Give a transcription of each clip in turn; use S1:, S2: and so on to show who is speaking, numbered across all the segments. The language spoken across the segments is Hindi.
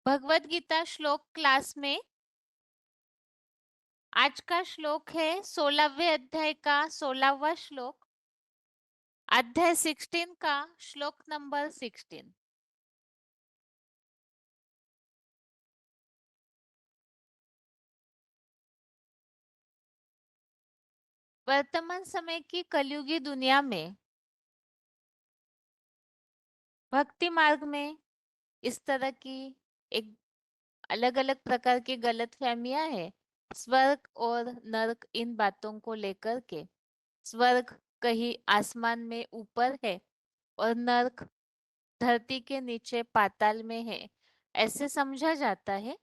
S1: भगवत गीता श्लोक क्लास में आज का श्लोक है 16वें अध्याय का 16वां श्लोक, अध्याय 16 का श्लोक नंबर 16। वर्तमान समय की कलयुगी दुनिया में भक्ति मार्ग में इस तरह की एक अलग अलग प्रकार की गलतफहमियां है। स्वर्ग और नरक इन बातों को लेकर के स्वर्ग कहीं आसमान में ऊपर है और नरक धरती के नीचे पाताल में है, ऐसे समझा जाता है।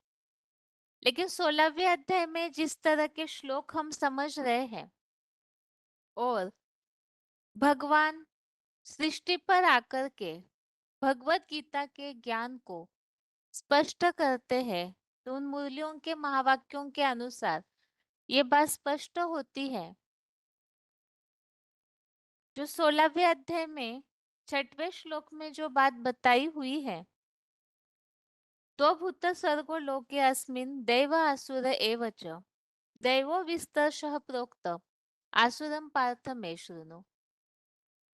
S1: लेकिन 16वें अध्याय में जिस तरह के श्लोक हम समझ रहे हैं और भगवान सृष्टि पर आकर के भगवत गीता के ज्ञान को स्पष्ट करते हैं, तो उन मूल्यों के महावाक्यों के अनुसार ये बात स्पष्ट होती है। जो 16वें अध्याय में 6वें श्लोक में जो बात बताई हुई है, तो भूत सर्गो लोके अस्मिन् दैव असुर एव च दैवो विस्तरशः प्रोक्त आसुरम पार्थ मे शृणु।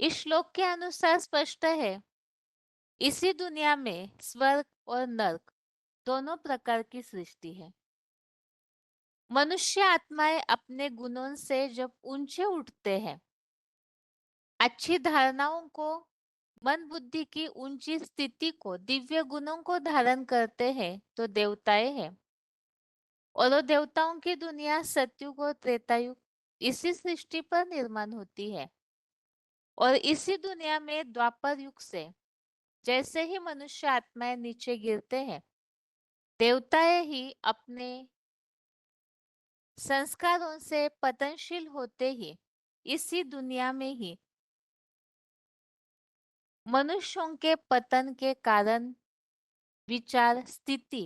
S1: इस श्लोक के अनुसार स्पष्ट है, इसी दुनिया में स्वर्ग और नरक दोनों प्रकार की सृष्टि है। मनुष्य आत्माएं अपने गुणों से जब ऊंचे उठते हैं, अच्छी धारणाओं को, मन बुद्धि की ऊंची स्थिति को, दिव्य गुणों को धारण करते हैं, तो देवताएं हैं। और वो देवताओं की दुनिया सतयुग और त्रेतायुग इसी सृष्टि पर निर्माण होती है। और इसी दुनिया में द्वापर युग से जैसे ही मनुष्य आत्माएं नीचे गिरते हैं, देवताएं ही अपने संस्कारों से पतनशील होते ही इसी दुनिया में ही मनुष्यों के पतन के कारण, विचार स्थिति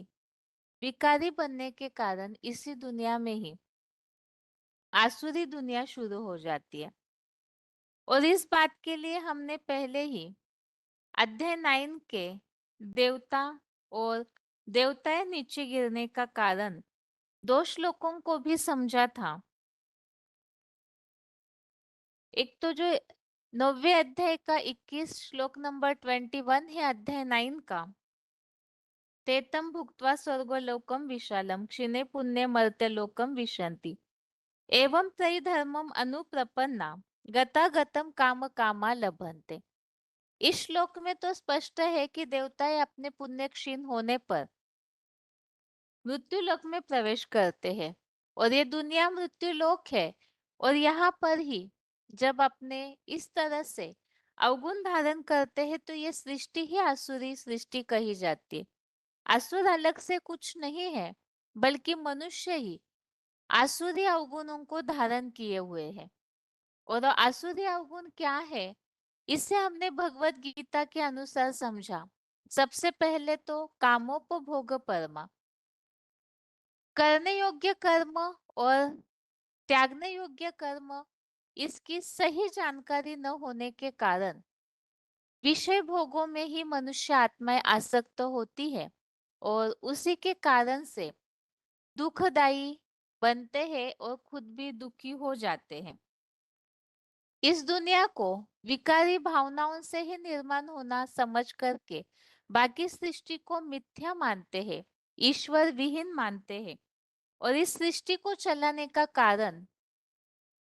S1: विकारी बनने के कारण इसी दुनिया में ही आसुरी दुनिया शुरू हो जाती है। और इस बात के लिए हमने पहले ही अध्याय 9 के देवता और देवताएं नीचे गिरने का कारण दो श्लोकों को भी समझा था। एक तो जो 9वें अध्याय का 21 श्लोक नंबर 21 है अध्याय 9 का, तेतम भुक्त्वा स्वर्गलोकम विशालम क्षिणे पुण्य मर्त्यलोकम विशन्ति एवं त्रयी धर्मम अनुप्रपन्ना गतागतम काम कामा लभन्ते। इस श्लोक में तो स्पष्ट है कि देवताएं अपने पुण्य क्षीण होने पर मृत्यु लोक में प्रवेश करते हैं और ये दुनिया मृत्यु लोक है। और यहाँ पर ही जब अपने इस तरह से अवगुण धारण करते हैं, तो ये सृष्टि ही आसुरी सृष्टि कही जाती है। असुर अलग से कुछ नहीं है, बल्कि मनुष्य ही आसुरी अवगुणों को धारण किए हुए है। और आसुरी अवगुण क्या है, इसे हमने भगवत गीता के अनुसार समझा। सबसे पहले तो कामोपभोग परमा, करने योग्य कर्म और त्यागने योग्य कर्म, इसकी सही जानकारी न होने के कारण विषय भोगों में ही मनुष्य आत्माएं आसक्त होती है और उसी के कारण से दुखदायी बनते हैं और खुद भी दुखी हो जाते हैं। इस दुनिया को विकारी भावनाओं से ही निर्माण होना समझ करके बाकी सृष्टि को मिथ्या मानते हैं, ईश्वर विहीन मानते हैं। और इस सृष्टि को चलाने का कारण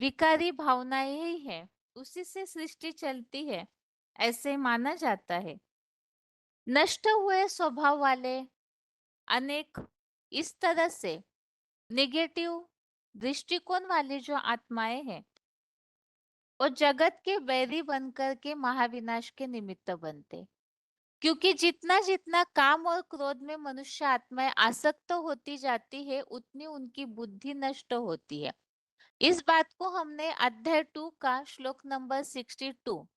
S1: विकारी भावनाएं ही है, उसी से सृष्टि चलती है, ऐसे माना जाता है। नष्ट हुए स्वभाव वाले अनेक इस तरह से नेगेटिव दृष्टिकोण वाली जो आत्माएं हैं, और जगत के बैरी बनकर के महाविनाश के निमित्त बनते। क्योंकि जितना जितना काम और क्रोध में मनुष्य आत्माएं आसक्त होती जाती है, उतनी उनकी बुद्धि नष्ट होती है। इस बात को हमने अध्याय 2 का श्लोक नंबर 62,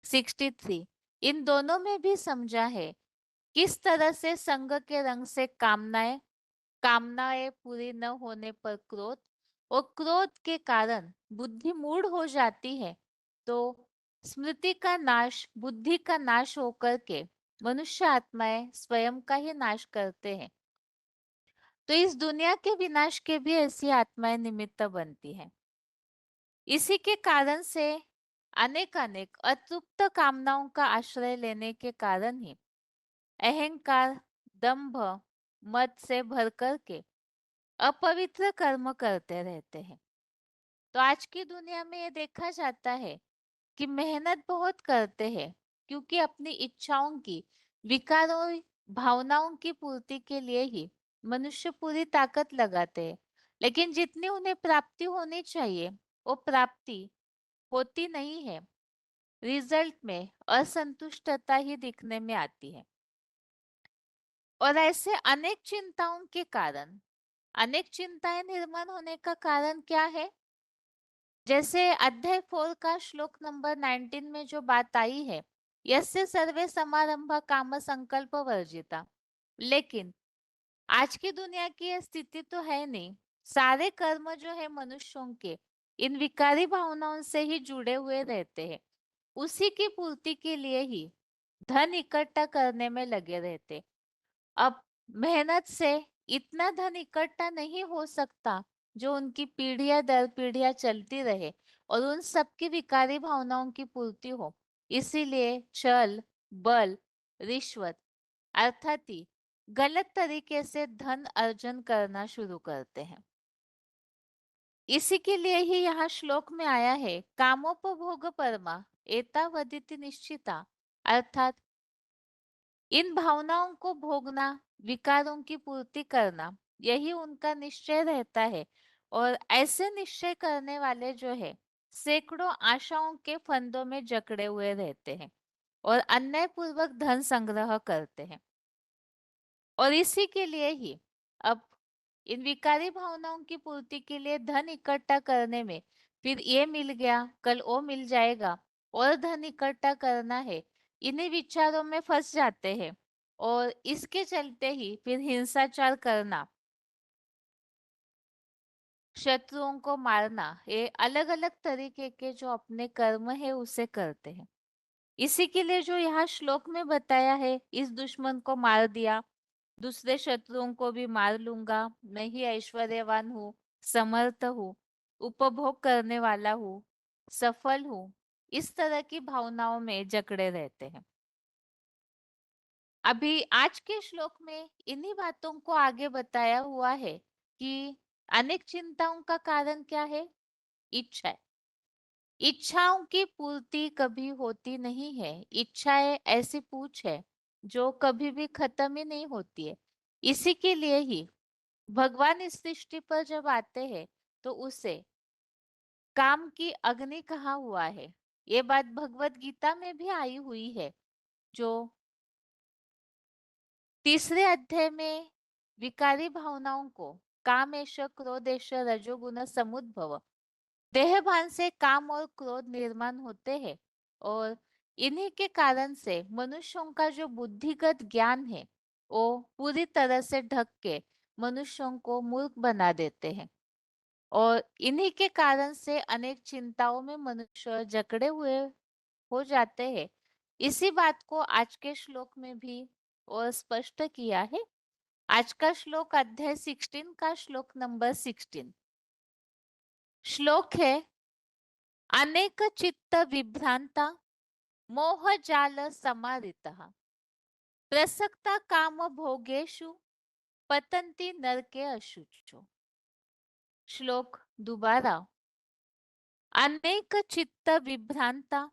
S1: 63 इन दोनों में भी समझा है। किस तरह से संग के रंग से कामनाएं, कामनाएं पूरी न होने पर क्रोध, और क्रोध के कारण बुद्धि मूढ़ हो जाती है, तो स्मृति का नाश, बुद्धि का नाश होकर के मनुष्य आत्माएं स्वयं का ही नाश करते हैं, तो इस दुनिया के विनाश के भी ऐसी आत्माएं निमित्त बनती हैं। इसी के कारण से अनेक अनेक अतृप्त कामनाओं का आश्रय लेने के कारण ही अहंकार, दंभ, मद से भर कर के अपवित्र कर्म करते रहते हैं। तो आज की दुनिया में ये देखा जाता है कि मेहनत बहुत करते हैं, क्योंकि अपनी इच्छाओं की, विकारों, भावनाओं की पूर्ति के लिए ही मनुष्य पूरी ताकत लगाते हैं। लेकिन जितनी उन्हें प्राप्ति होनी चाहिए वो प्राप्ति होती नहीं है। रिजल्ट में असंतुष्टता ही दिखने में आती है। और ऐसे अनेक चिंताओं के कारण, अनेक चिंताएं निर्माण होने का कारण क्या है? जैसे अध्याय 4 का श्लोक नंबर 19 में जो बात आई है, यस्य सर्वे समारंभ काम संकल्प वर्जिता। लेकिन आज की दुनिया की यह स्थिति तो है नहीं। सारे कर्म जो है मनुष्यों के इन विकारी भावनाओं से ही जुड़े हुए रहते हैं। उसी की पूर्ति के लिए ही धन इकट्ठा करने में लगे रहते। अब मेहनत से इतना धन इकट्ठा नहीं हो सकता जो उनकी पीढ़ियां दर पीढ़ियां चलती रहे और उन सबकी विकारी भावनाओं की पूर्ति हो। इसीलिए छल, बल, रिश्वत अर्थात ही गलत तरीके से धन अर्जन करना शुरू करते हैं। इसी के लिए ही यहाँ श्लोक में आया है, कामोपभोग परमा एतावदिति निश्चिता। अर्थात इन भावनाओं को भोगना, विकारों की पूर्ति करना, यही उनका निश्चय रहता है। और ऐसे निश्चय करने वाले जो है सैकड़ों आशाओं के फंदों में जकड़े हुए रहते हैं और अन्यायपूर्वक धन संग्रह करते हैं। और इसी के लिए ही अब इन विकारी भावनाओं की पूर्ति के लिए धन इकट्ठा करने में, फिर ये मिल गया कल वो मिल जाएगा और धन इकट्ठा करना है, इन्हीं विचारों में फंस जाते हैं। और इसके चलते ही फिर हिंसाचार करना, शत्रुओं को मारना, ये अलग अलग तरीके के जो अपने कर्म है उसे करते हैं। इसी के लिए जो यहाँ श्लोक में बताया है, इस दुश्मन को मार दिया, दूसरे शत्रुओं को भी मार लूंगा, मैं ही ऐश्वर्यवान हूँ, समर्थ हूँ, उपभोग करने वाला हूँ, सफल हूँ, इस तरह की भावनाओं में जकड़े रहते हैं। अभी आज के श्लोक में इन्हीं बातों को आगे बताया हुआ है कि अनेक चिंताओं का कारण क्या है? इच्छा। इच्छाओं की पूर्ति कभी होती नहीं है। इच्छाएं ऐसी पूछ है जो कभी भी खत्म ही नहीं होती है। इसी के लिए ही भगवान इस सृष्टि पर जब आते हैं तो उसे काम की अग्नि कहा हुआ है। ये बात भगवत गीता में भी आई हुई है, जो तीसरे अध्याय में विकारी भावनाओं को कामेश क्रोधेश रजोगुण समुद्भव, देह भान से काम और क्रोध निर्माण होते हैं। और इन्हीं के कारण से मनुष्यों का जो बुद्धिगत ज्ञान है वो पूरी तरह से ढक के मनुष्यों को मूर्ख बना देते हैं। और इन्हीं के कारण से अनेक चिंताओं में मनुष्य जकड़े हुए हो जाते हैं। इसी बात को आज के श्लोक में भी और स्पष्ट किया है। आज का श्लोक अध्याय 16 का श्लोक नंबर 16 श्लोक है, अनेक चित्त विभ्रांता मोह जाल समारितः प्रसक्ता काम भोगेषु पतंती नरके अशुचो। श्लोक दोबारा, अनेक चित्त विभ्रांता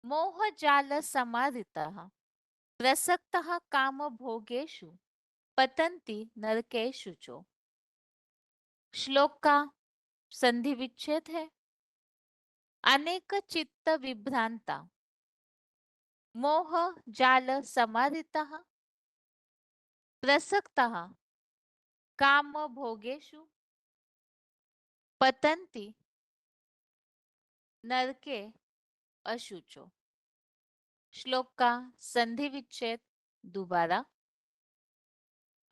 S1: मोह जाल समारितः प्रसक्तः काम भोगेषु पतंती नरकेषु च। श्लोक का संधि विच्छेद है, अनेक चित्त विभ्रांता मोह जाल समारितः प्रसक्तः काम भोगेषु पतंती नरके अशुचो। श्लोक का संधि विच्छेद दोबारा,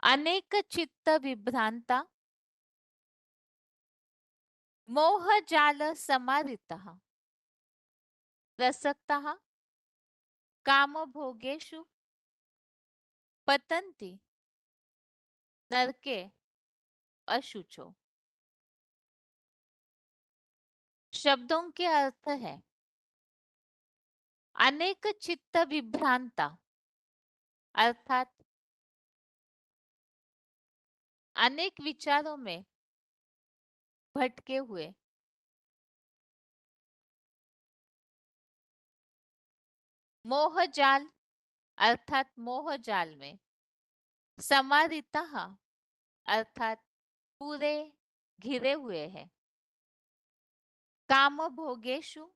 S1: अनेक चित्त विभ्रांता मोह जाल समारितः प्रसक्तः काम भोगेषु पतंती, नरके, अशुचो। शब्दों के अर्थ है अनेक चित्त विभ्रांता, अर्थात अनेक विचारों में भटके हुए। मोह जाल, अर्थात मोह जाल में। समारितः, अर्थात पूरे घिरे हुए हैं। काम भोगेशु,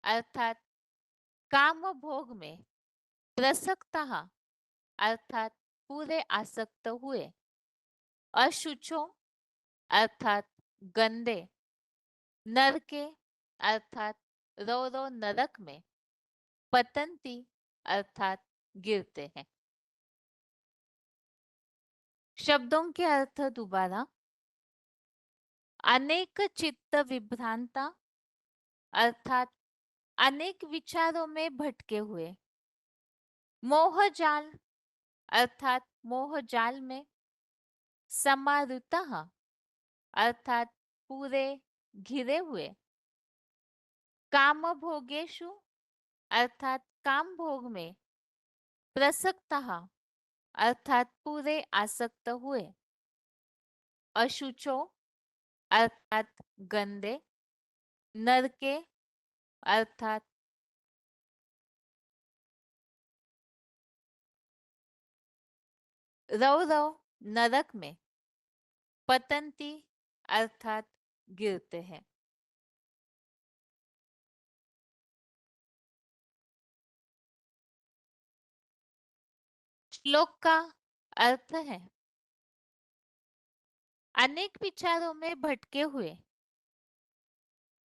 S1: अर्थात काम भोग में। प्रसक्तः, अर्थात पूरे आसक्त हुए। अशुचो, अर्थात गंदे। नरके, अर्थात रो रो नरक में। पतंती, अर्थात गिरते हैं। शब्दों के अर्थ दोबारा। अनेक चित्त विभ्रांता, अर्थात अनेक विचारों में भटके हुए। मोह जाल, अर्थात मोह जाल में। समारुतः, अर्थात पूरे घिरे हुए। काम भोगेशु, अर्थात काम भोग में। प्रसक्तः, अर्थात पूरे आसक्त हुए। अशुचो, अर्थात गंदे। नरके, अर्थात रव रव नरक में। पतंती, अर्थात गिरते हैं। श्लोक का अर्थ है अनेक विचारों में भटके हुए,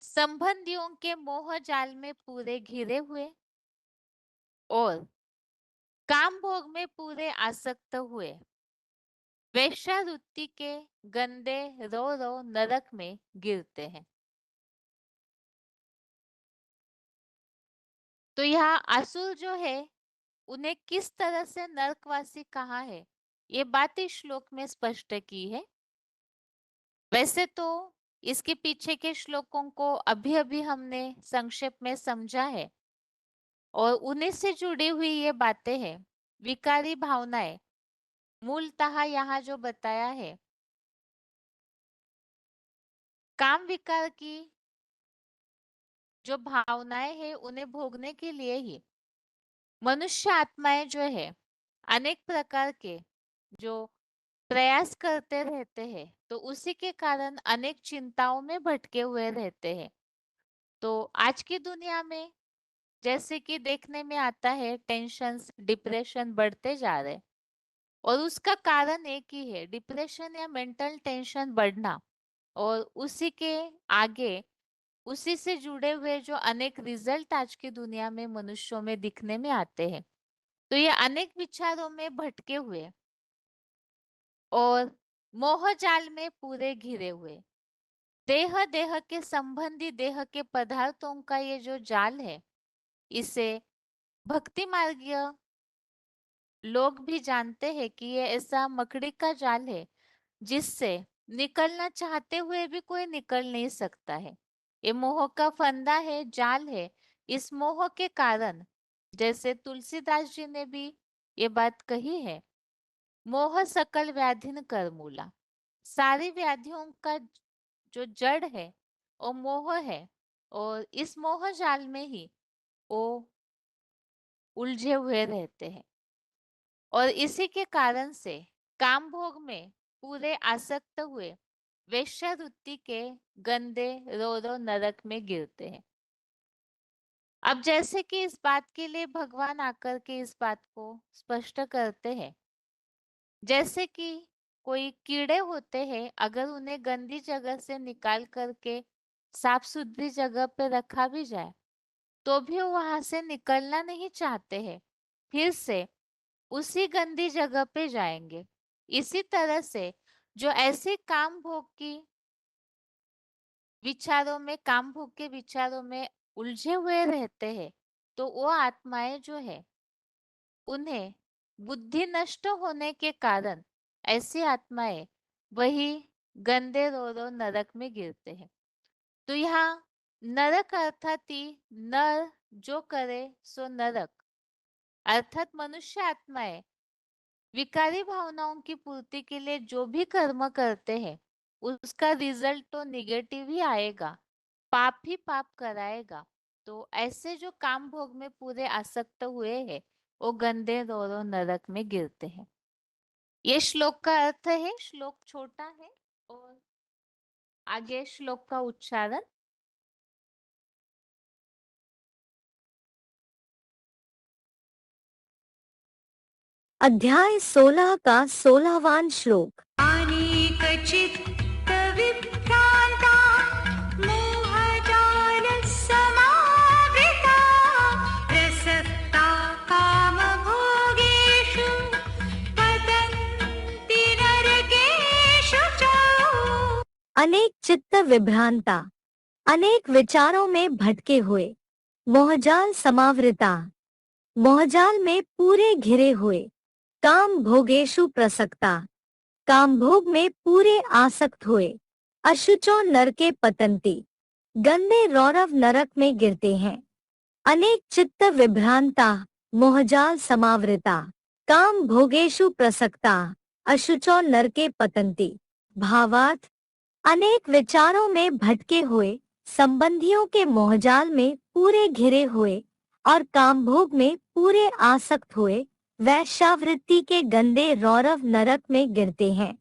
S1: संबंधियों के मोह जाल में पूरे घिरे हुए और काम भोग में पूरे आसक्त हुए वेश्यावृत्ति के गंदे रो रो नरक में गिरते हैं। तो यहाँ असुर जो है उन्हें किस तरह से नरकवासी कहा है, ये बात इस श्लोक में स्पष्ट की है। वैसे तो इसके पीछे के श्लोकों को अभी अभी हमने संक्षेप में समझा है और उन्हीं से जुड़ी हुई ये बातें हैं। विकारी भावनाएं मूलतः यहाँ जो बताया है काम विकार की जो भावनाएं हैं उन्हें भोगने के लिए ही मनुष्य आत्माएं जो है अनेक प्रकार के जो प्रयास करते रहते हैं तो उसी के कारण अनेक चिंताओं में भटके हुए रहते हैं। तो आज की दुनिया में जैसे कि देखने में आता है टेंशन्स डिप्रेशन बढ़ते जा रहे हैं और उसका कारण एक ही है डिप्रेशन या मेंटल टेंशन बढ़ना और उसी के आगे उसी से जुड़े हुए जो अनेक रिजल्ट आज की दुनिया में मनुष्यों में दिखने में आते हैं। तो ये अनेक विचारों में भटके हुए और मोह जाल में पूरे घिरे हुए देह देह के संबंधी देह के पदार्थों का ये जो जाल है इसे भक्ति मार्गीय लोग भी जानते हैं कि ये ऐसा मकड़ी का जाल है जिससे निकलना चाहते हुए भी कोई निकल नहीं सकता है। ये मोह का फंदा है, जाल है। इस मोह के कारण जैसे तुलसीदास जी ने भी ये बात कही है, मोह सकल व्याधिन कर मूला। सारी व्याधियों का जो जड़ है वो मोह है और इस मोह जाल में ही वो उलझे हुए रहते हैं और इसी के कारण से काम भोग में पूरे आसक्त हुए वेश्यावृत्ति के गंदे रो रो नरक में गिरते हैं। अब जैसे कि इस बात के लिए भगवान आकर के इस बात को स्पष्ट करते हैं, जैसे कि कोई कीड़े होते हैं अगर उन्हें गंदी जगह से निकाल करके साफ सुथरी जगह पे रखा भी जाए तो भी वो वहां से निकलना नहीं चाहते हैं, फिर से उसी गंदी जगह पे जाएंगे। इसी तरह से जो ऐसे काम भोग की विचारों में काम भोग के विचारों में उलझे हुए रहते हैं तो वो आत्माएं जो है उन्हें बुद्धि नष्ट होने के कारण ऐसी आत्माएं वही गंदे रो नरक में गिरते हैं। तो यहाँ नरक अर्थात ही नर जो करे सो नरक, अर्थात मनुष्य आत्माएं विकारी भावनाओं की पूर्ति के लिए जो भी कर्म करते हैं उसका रिजल्ट तो निगेटिव ही आएगा, पाप ही पाप कराएगा। तो ऐसे जो काम भोग में पूरे आसक्त हुए हैं वो गंदे रो नरक में गिरते हैं। ये श्लोक का अर्थ है। श्लोक छोटा है और आगे श्लोक का उच्चारण।
S2: अध्याय 16 का 16वां श्लोक। मोहजाल समावृता प्रसक्ता कामभोगेषु पतन्ति नरकेषु च। अनेक चित्त विभ्रांता, अनेक विचारों में भटके हुए, मोहजाल समावृता, मोहजाल में पूरे घिरे हुए, काम भोगेशु प्रसक्ता, काम भोग में पूरे आसक्त हुए, अशुचो नरके पतंती, गंदे रौरव नरक में गिरते हैं। अनेक चित्त विभ्रांता, मोहजाल समावृता, काम भोगेशु प्रसक्ता, अशुचो नरके पतंती। भावार्थ, अनेक विचारों में भटके हुए, संबंधियों के मोहजाल में पूरे घिरे हुए और कामभोग में पूरे आसक्त हुए वैश्यावृत्ति के गंदे रौरव नरक में गिरते हैं।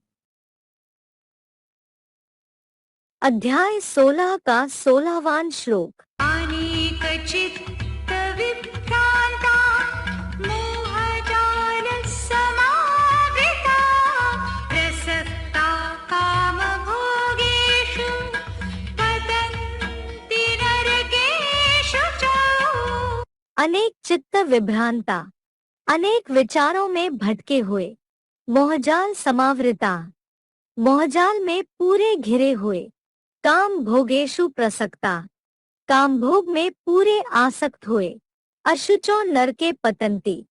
S2: अध्याय 16 का 16वां श्लोक। अनेक चित्त विभ्रांता मोहजाल समावृता प्रसक्ता कामभोगेषु पतन्ति नरकेषु च। अनेक चित्त विभ्रांता, अनेक विचारों में भटके हुए, मोहजाल समावृता, मोहजाल में पूरे घिरे हुए, काम भोगेशु प्रसक्ता, काम भोग में पूरे आसक्त हुए, अशुचो नरके पतंती,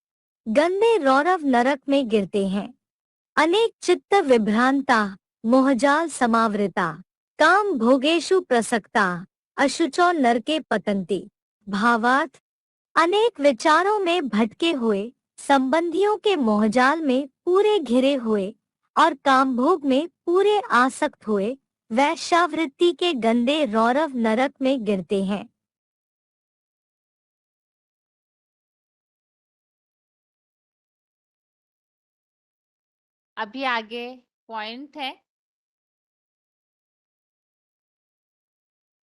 S2: गंदे रौरव नरक में गिरते हैं। अनेक चित्त विभ्रांता, मोहजाल समावृता, काम भोगेशु प्रसक्ता, अशुचो नरके पतंती। भावार्थ, अनेक विचारों में भटके हुए, संबंधियों के मोहजाल में पूरे घिरे हुए और कामभोग में पूरे आसक्त हुए वैश्यावृत्ति के गंदे रौरव नरक में गिरते हैं।
S1: अभी आगे पॉइंट है।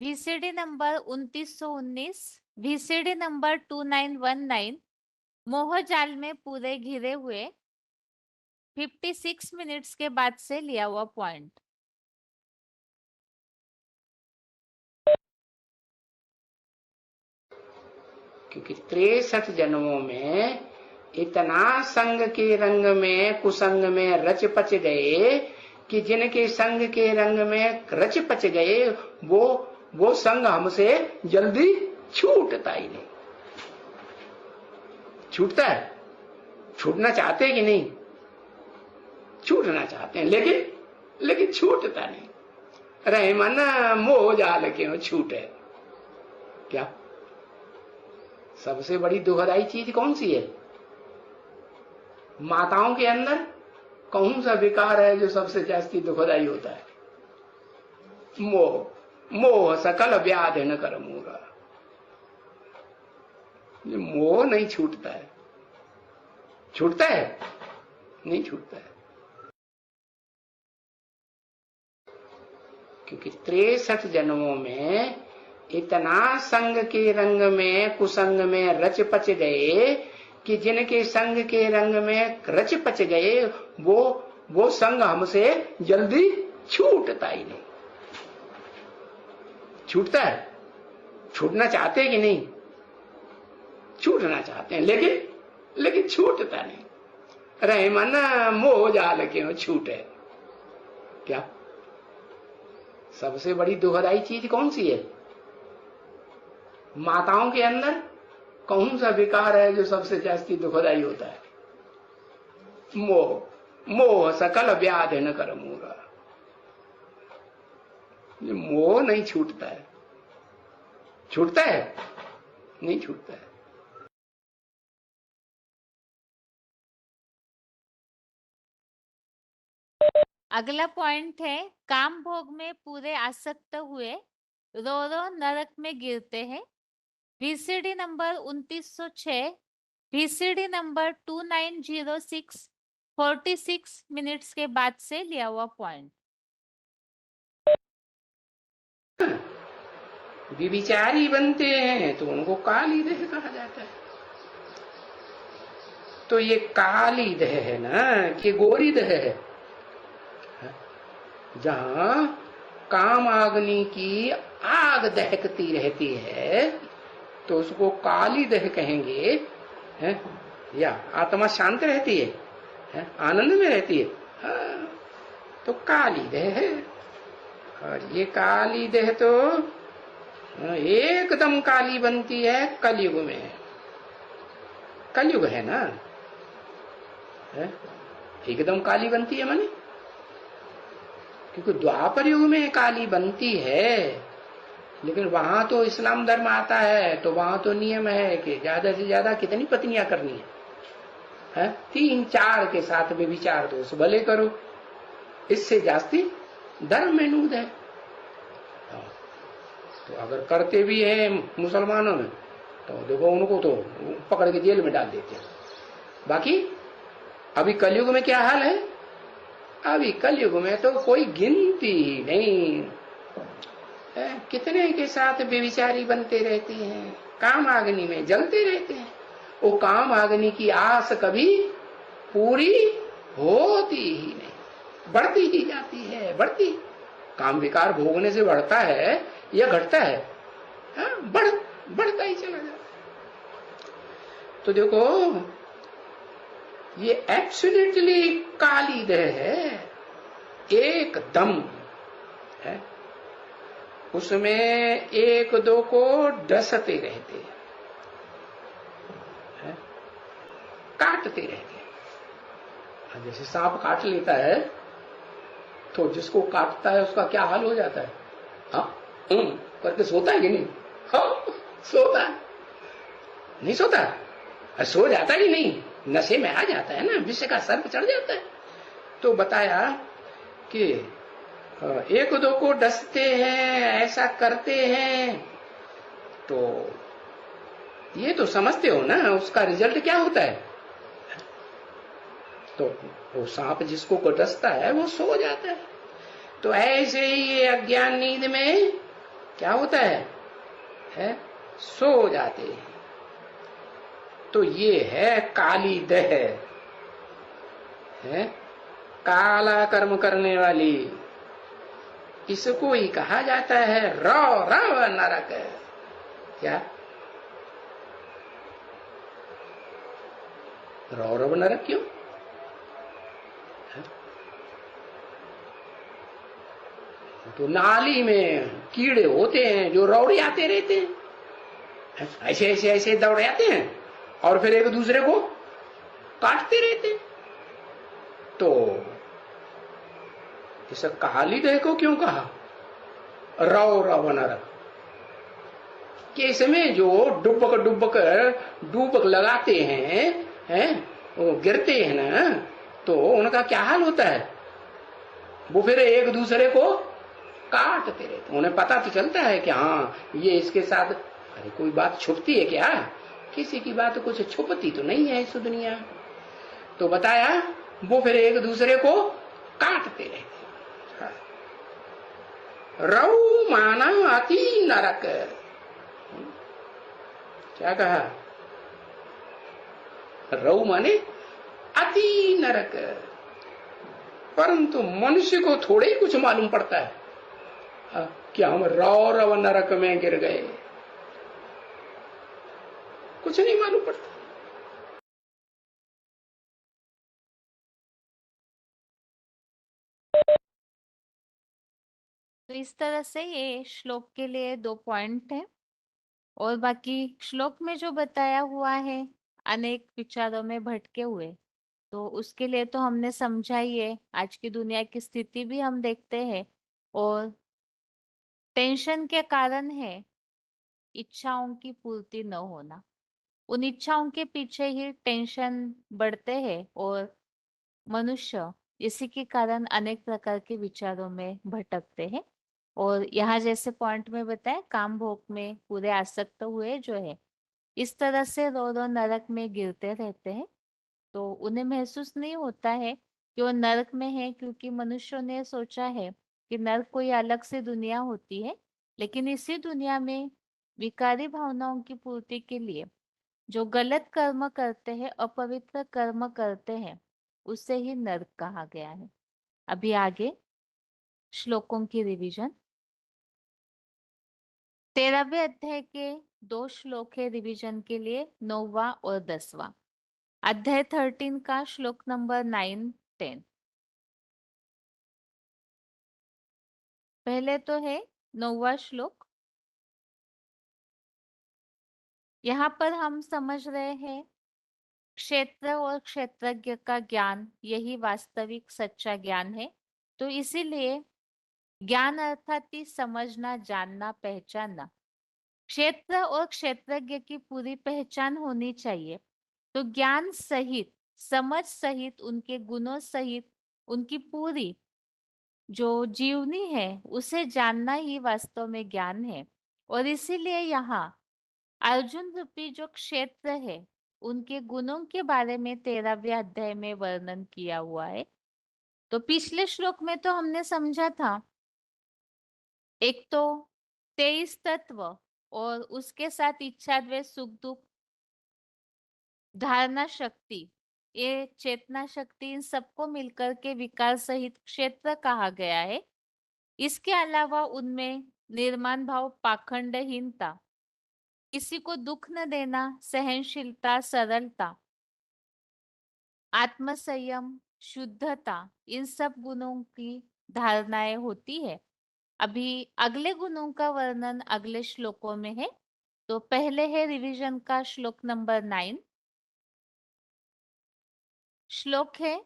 S1: VCD नंबर 2919, VCD नंबर 2919 मोहजाल में पूरे घिरे हुए 56 मिनट्स के बाद से लिया हुआ पॉइंट।
S3: क्योंकि 63 जन्मों में इतना संग के रंग में कुसंग में रच पच गए कि जिनके संग के रंग में रच पच गए वो संग हमसे जल्दी छूटता ही नहीं। छूटता है? छूटना चाहते हैं कि नहीं? छूटना चाहते हैं, लेकिन छूटता नहीं। रहे मन मोह जाल क्यों छूटे। क्या सबसे बड़ी दुखदाई चीज कौन सी है? माताओं के अंदर कौन सा विकार है जो सबसे जास्ती दुखदाई होता है? मोह। मोह सकल व्याधि न कर मूरा। मोह नहीं छूटता है। छूटता है? नहीं छूटता है। क्योंकि 63 जन्मों में इतना संग के रंग में कुसंग में रच पच गए कि जिनके संग के रंग में रच पच गए वो संग हमसे जल्दी छूटता ही नहीं। छूटता है? छूटना चाहते हैं कि नहीं? छूटना चाहते हैं, लेकिन छूटता नहीं। रहे मन मोह जाल क्यों छूटे। क्या सबसे बड़ी दुखदाई चीज कौन सी है? माताओं के अंदर कौन सा विकार है जो सबसे जास्ती दुखदाई होता है? मोह मोह सकल व्याधि न कर मूरा। ये मोह नहीं छूटता है। छूटता है? नहीं छूटता है।
S1: अगला पॉइंट है, काम भोग में पूरे आसक्त हुए रो रो नरक में गिरते हैं। VCD number 2906, VCD number 2906, 46 minutes के बाद से लिया हुआ पॉइंट।
S3: विचारी बनते हैं तो उनको काली देह कहा जाता है। तो ये काली देह है ना कि गोरी देह है, जहां काम अग्नि की आग दहकती रहती है तो उसको काली देह कहेंगे, है? या आत्मा शांत रहती है? आनंद में रहती है, हाँ, तो काली देह है। और ये काली देह तो एकदम काली बनती है कलयुग में। कलयुग है ना, है? एकदम काली बनती है माने, क्योंकि द्वापर युग में काली बनती है, लेकिन वहां तो इस्लाम धर्म आता है तो वहां तो नियम है कि ज्यादा से ज्यादा कितनी पत्नियां करनी है? 3-4 के साथ में विचार दोष भले करो, इससे जास्ती धर्म में नूद है। तो अगर करते भी है मुसलमानों में तो देखो उनको तो पकड़ के जेल में डाल देते हैं। बाकी अभी कलयुग में क्या हाल है? अभी कलयुग में तो कोई गिनती ही नहीं है, कितने के साथ बेविचारी बनते रहते हैं, काम अग्नि में जलते रहते हैं। वो काम अग्नि की आस कभी पूरी होती ही नहीं, बढ़ती ही जाती है, बढ़ती। काम विकार भोगने से बढ़ता है या घटता है? बढ़ता ही चला जाता है। तो देखो ये एब्सोल्युटली काली देह है, एकदम है। उसमें एक दो को डसते रहते हैं, काटते रहते हैं। जैसे सांप काट लेता है तो जिसको काटता है उसका क्या हाल हो जाता है? हाँ करके सोता है कि नहीं? हाँ सोता है, नहीं सोता? सो जाता ही नहीं, नशे में आ जाता है ना, विष का सर्प चढ़ जाता है। तो बताया कि एक दो को डसते हैं, ऐसा करते हैं, तो ये तो समझते हो ना उसका रिजल्ट क्या होता है? तो वो सांप जिसको को डसता है वो सो जाता है। तो ऐसे ही ये अज्ञान नींद में क्या होता है? सो जाते हैं। तो ये है काली देह, है काला कर्म करने वाली। इसको ही कहा जाता है रव नरक। क्या रव नरक क्यों? तो नाली में कीड़े होते हैं जो रौड़ियाते रहते हैं, ऐसे ऐसे ऐसे दौड़ाते हैं और फिर एक दूसरे को काटते रहते हैं। तो इस काली देह को क्यों कहा रव नरक? कि इसमें जो डुबक लगाते हैं, वो गिरते हैं ना, तो उनका क्या हाल होता है? वो फिर एक दूसरे को काटते रहते। उन्हें पता तो चलता है कि हाँ ये इसके साथ, अरे कोई बात छुपती है क्या? किसी की बात कुछ छुपती तो नहीं है इस दुनिया। तो बताया वो फिर एक दूसरे को काटते रहते। रऊ माना अति नरक। क्या कहा? रऊ माने अति नरक। परंतु मनुष्य को थोड़े ही कुछ मालूम पड़ता है कि हम रव नरक में गिर गए, कुछ नहीं मालूम पड़ता।
S1: तो इस तरह से ये श्लोक के लिए 2 पॉइंट है, और बाकी श्लोक में जो बताया हुआ है अनेक विचारों में भटके हुए, तो उसके लिए तो हमने समझा ही है, आज की दुनिया की स्थिति भी हम देखते हैं और टेंशन के कारण है इच्छाओं की पूर्ति न होना। उन इच्छाओं के पीछे ही टेंशन बढ़ते हैं और मनुष्य इसी के कारण अनेक प्रकार के विचारों में भटकते हैं। और यहाँ जैसे पॉइंट में बताया, काम भोग में पूरे आसक्त हुए जो है, इस तरह से रो रो नरक में गिरते रहते हैं। तो उन्हें महसूस नहीं होता है कि वो नरक में है, क्योंकि मनुष्यों ने सोचा है कि नरक कोई अलग से दुनिया होती है। लेकिन इसी दुनिया में विकारी भावनाओं की पूर्ति के लिए जो गलत कर्म करते हैं, अपवित्र कर्म करते हैं, उसे ही नरक कहा गया है। अभी आगे श्लोकों की रिवीजन। 13वें अध्याय के 2 श्लोक है रिवीजन के लिए, 9वां और 10वां। अध्याय 13 का श्लोक नंबर 9, 10। पहले तो है 9वां श्लोक। यहाँ पर हम समझ रहे हैं क्षेत्र और क्षेत्रज्ञ का ज्ञान यही वास्तविक सच्चा ज्ञान है। तो इसीलिए ज्ञान अर्थात ही समझना, जानना, पहचानना। क्षेत्र और क्षेत्रज्ञ की पूरी पहचान होनी चाहिए। तो ज्ञान सहित, समझ सहित, उनके गुणों सहित उनकी पूरी जो जीवनी है उसे जानना ही वास्तव में ज्ञान है। और इसीलिए यहाँ अर्जुन रूपी जो क्षेत्र है, उनके गुणों के बारे में 13वें अध्याय में वर्णन किया हुआ है। तो पिछले श्लोक में तो हमने समझा था, एक तो 23 तत्व और उसके साथ इच्छा, द्वेष, सुख दुख, धारणा शक्ति, ये चेतना शक्ति, इन सबको मिलकर के विकार सहित क्षेत्र कहा गया है। इसके अलावा उनमें निर्माण भाव, पाखंडहीनता, किसी को दुख न देना, सहनशीलता, सरलता, आत्मसंयम, शुद्धता, इन सब गुणों की धारणाएं होती है। अभी अगले गुणों का वर्णन अगले श्लोकों में है। तो पहले है रिवीजन का श्लोक नंबर 9। श्लोक है,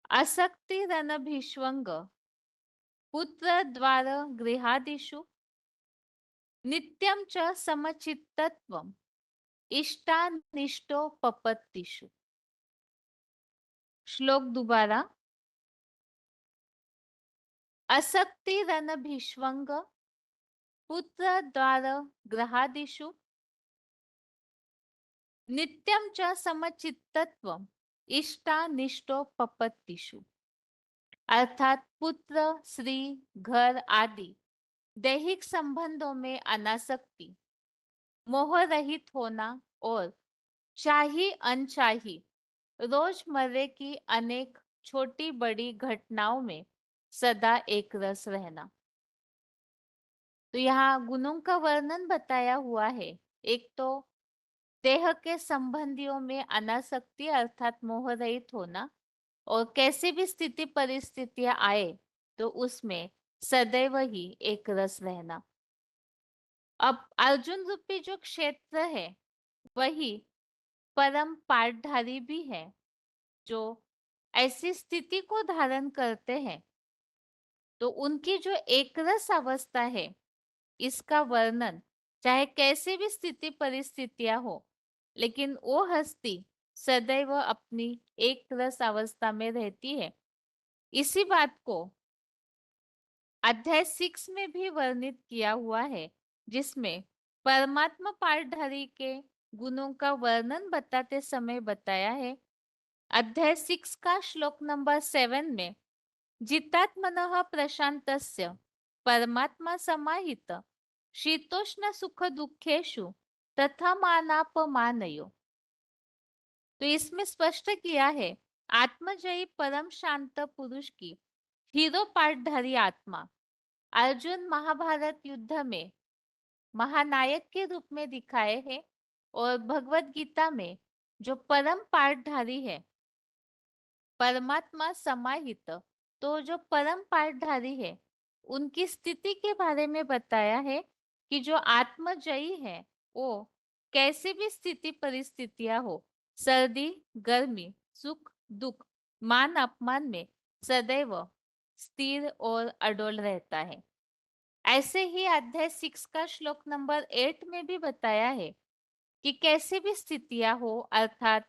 S1: आसक्ति रणभीष्वंग पुत्र द्वार गृहादिषु नित्यं च समचित्तत्वम् इष्टानिष्टोपपत्तिषु। श्लोक दोबारा। आसक्ति रणभीष्वंग पुत्र द्वार गृहादिषु नित्यं च समचित्तत्वम् इष्टानिष्टोपपत्तिषु। अर्थात पुत्र, स्त्री, घर आदि दैहिक संबंधों में अनासक्ति, मोह रहित होना और चाही अनचाही रोजमर्रे की अनेक छोटी बड़ी घटनाओं में सदा एक रस रहना। तो यहाँ गुणों का वर्णन बताया हुआ है। एक तो देह के संबंधियों में अनासक्ति अर्थात मोह रहित होना, और कैसी भी स्थिति परिस्थितियां आए तो उसमें सदैव ही एक रस रहना। अब अर्जुन रूपी जो क्षेत्र है वही परम पाठधारी भी है, जो ऐसी स्थिति को धारण करते हैं। तो उनकी जो एकरस अवस्था है, इसका वर्णन चाहे कैसे भी स्थिति परिस्थितियां हो, लेकिन वो हस्ती सदैव अपनी एक रस अवस्था में रहती है। इसी बात को अध्याय 6 में भी वर्णित किया हुआ है, जिसमें परमात्मा पाठधारी के गुणों का वर्णन बताते समय बताया है। अध्याय 6 का श्लोक नंबर 7 में जितात्मनः प्रशांतस्य परमात्मा समाहित शीतोष्ण सुख दुखेषु तथा मानापमानयो। तो इसमें स्पष्ट किया है आत्मजयी परम शांत पुरुष की हीरो पार्टधारी आत्मा अर्जुन महाभारत युद्ध में महानायक के रूप में दिखाए हैं और भगवत गीता में जो परम पार्टधारी है परमात्मा समाहित तो जो परम पाठधारी है उनकी स्थिति के बारे में बताया है कि जो आत्मजयी है वो कैसी भी स्थिति परिस्थितियां हो सर्दी गर्मी सुख दुख मान अपमान में सदैव स्थिर और अडोल रहता है। ऐसे ही अध्याय 6 का श्लोक नंबर 8 में भी बताया है कि कैसी भी स्थितियां हो अर्थात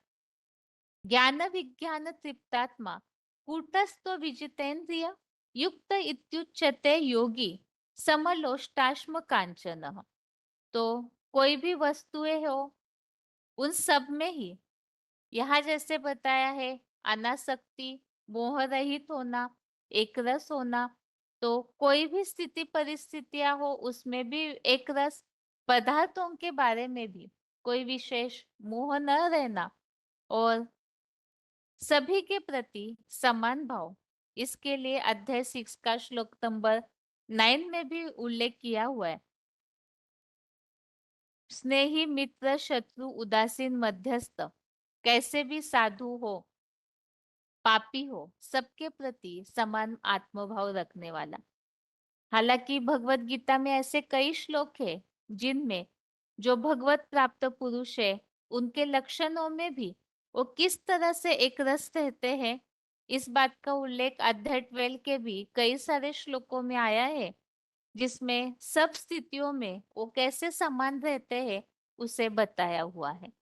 S1: ज्ञान विज्ञान तृप्तात्मा कूटस्थो विजितेन्द्रिय युक्त इत्युच्यते योगी समलोष्टाश्म कांचन। तो कोई भी वस्तुएं हो उन सब में ही यहाँ जैसे बताया है अनासक्ति मोह रहित होना एक रस होना। तो कोई भी स्थिति परिस्थितियां हो उसमें भी एक रस पदार्थों के बारे में भी कोई विशेष मोह न रहना और सभी के प्रति समान भाव। इसके लिए अध्याय 6 का श्लोक नंबर 9 में भी उल्लेख किया हुआ है। स्नेही मित्र शत्रु उदासीन मध्यस्थ कैसे भी साधु हो पापी हो सबके प्रति समान आत्मभाव रखने वाला। हालांकि भगवत गीता में ऐसे कई श्लोक है जिनमें जो भगवत प्राप्त पुरुष है उनके लक्षणों में भी वो किस तरह से एक रस रहते हैं इस बात का उल्लेख अध्याय 12 के भी कई सारे श्लोकों में आया है जिसमें सब स्थितियों में वो कैसे समान रहते हैं उसे बताया हुआ है।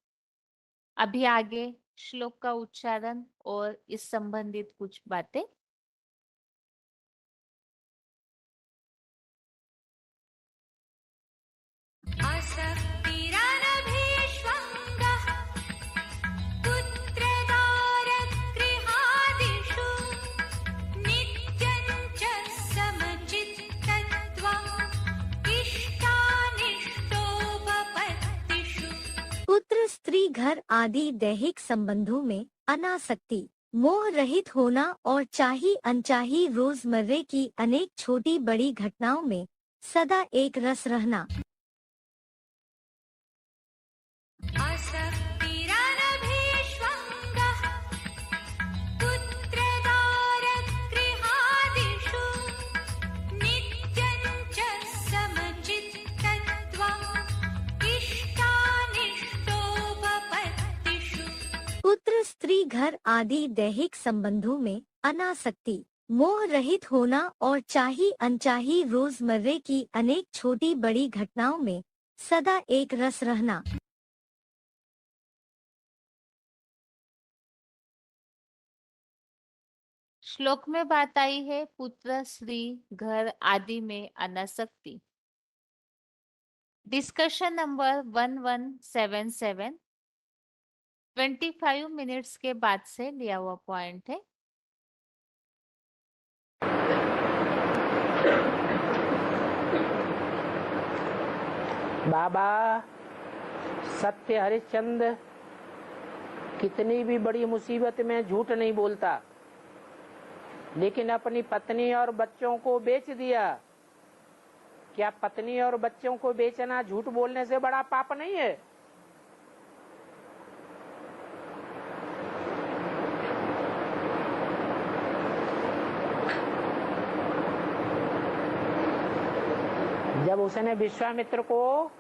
S1: अभी आगे श्लोक का उच्चारण और इस संबंधित कुछ बातें।
S2: आसक्तिरनभिष्वङ्गः पुत्रदारगृहादिषु नित्यं च समचित्तत्वम् इष्टानिष्टोपपत्तिषु। पुत्र स्त्री घर आदि दैहिक संबंधों में अनासक्ति मोह रहित होना और चाही अनचाही रोजमर्रे की अनेक छोटी बड़ी घटनाओं में सदा एक रस रहना। आसक्तिरनभिष्वङ्गः पुत्रदारगृहादिषु नित्यं च समचित्तत्वम् इष्टानिष्टोपपत्तिषु। पुत्र स्त्री घर आदि दैहिक संबंधों में अनासक्ति मोह रहित होना और चाही अनचाही रोजमर्रे की अनेक छोटी बड़ी घटनाओं में सदा एक रस रहना।
S1: श्लोक में बात आई है पुत्र स्त्री घर आदि में अनासक्ति। डिस्कशन नंबर 1177 25 मिनट्स के बाद से लिया हुआ पॉइंट है।
S3: बाबा सत्य हरिश्चंद्र कितनी भी बड़ी मुसीबत में झूठ नहीं बोलता, लेकिन अपनी पत्नी और बच्चों को बेच दिया। क्या पत्नी और बच्चों को बेचना झूठ बोलने से बड़ा पाप नहीं है? जब उसने विश्वामित्र को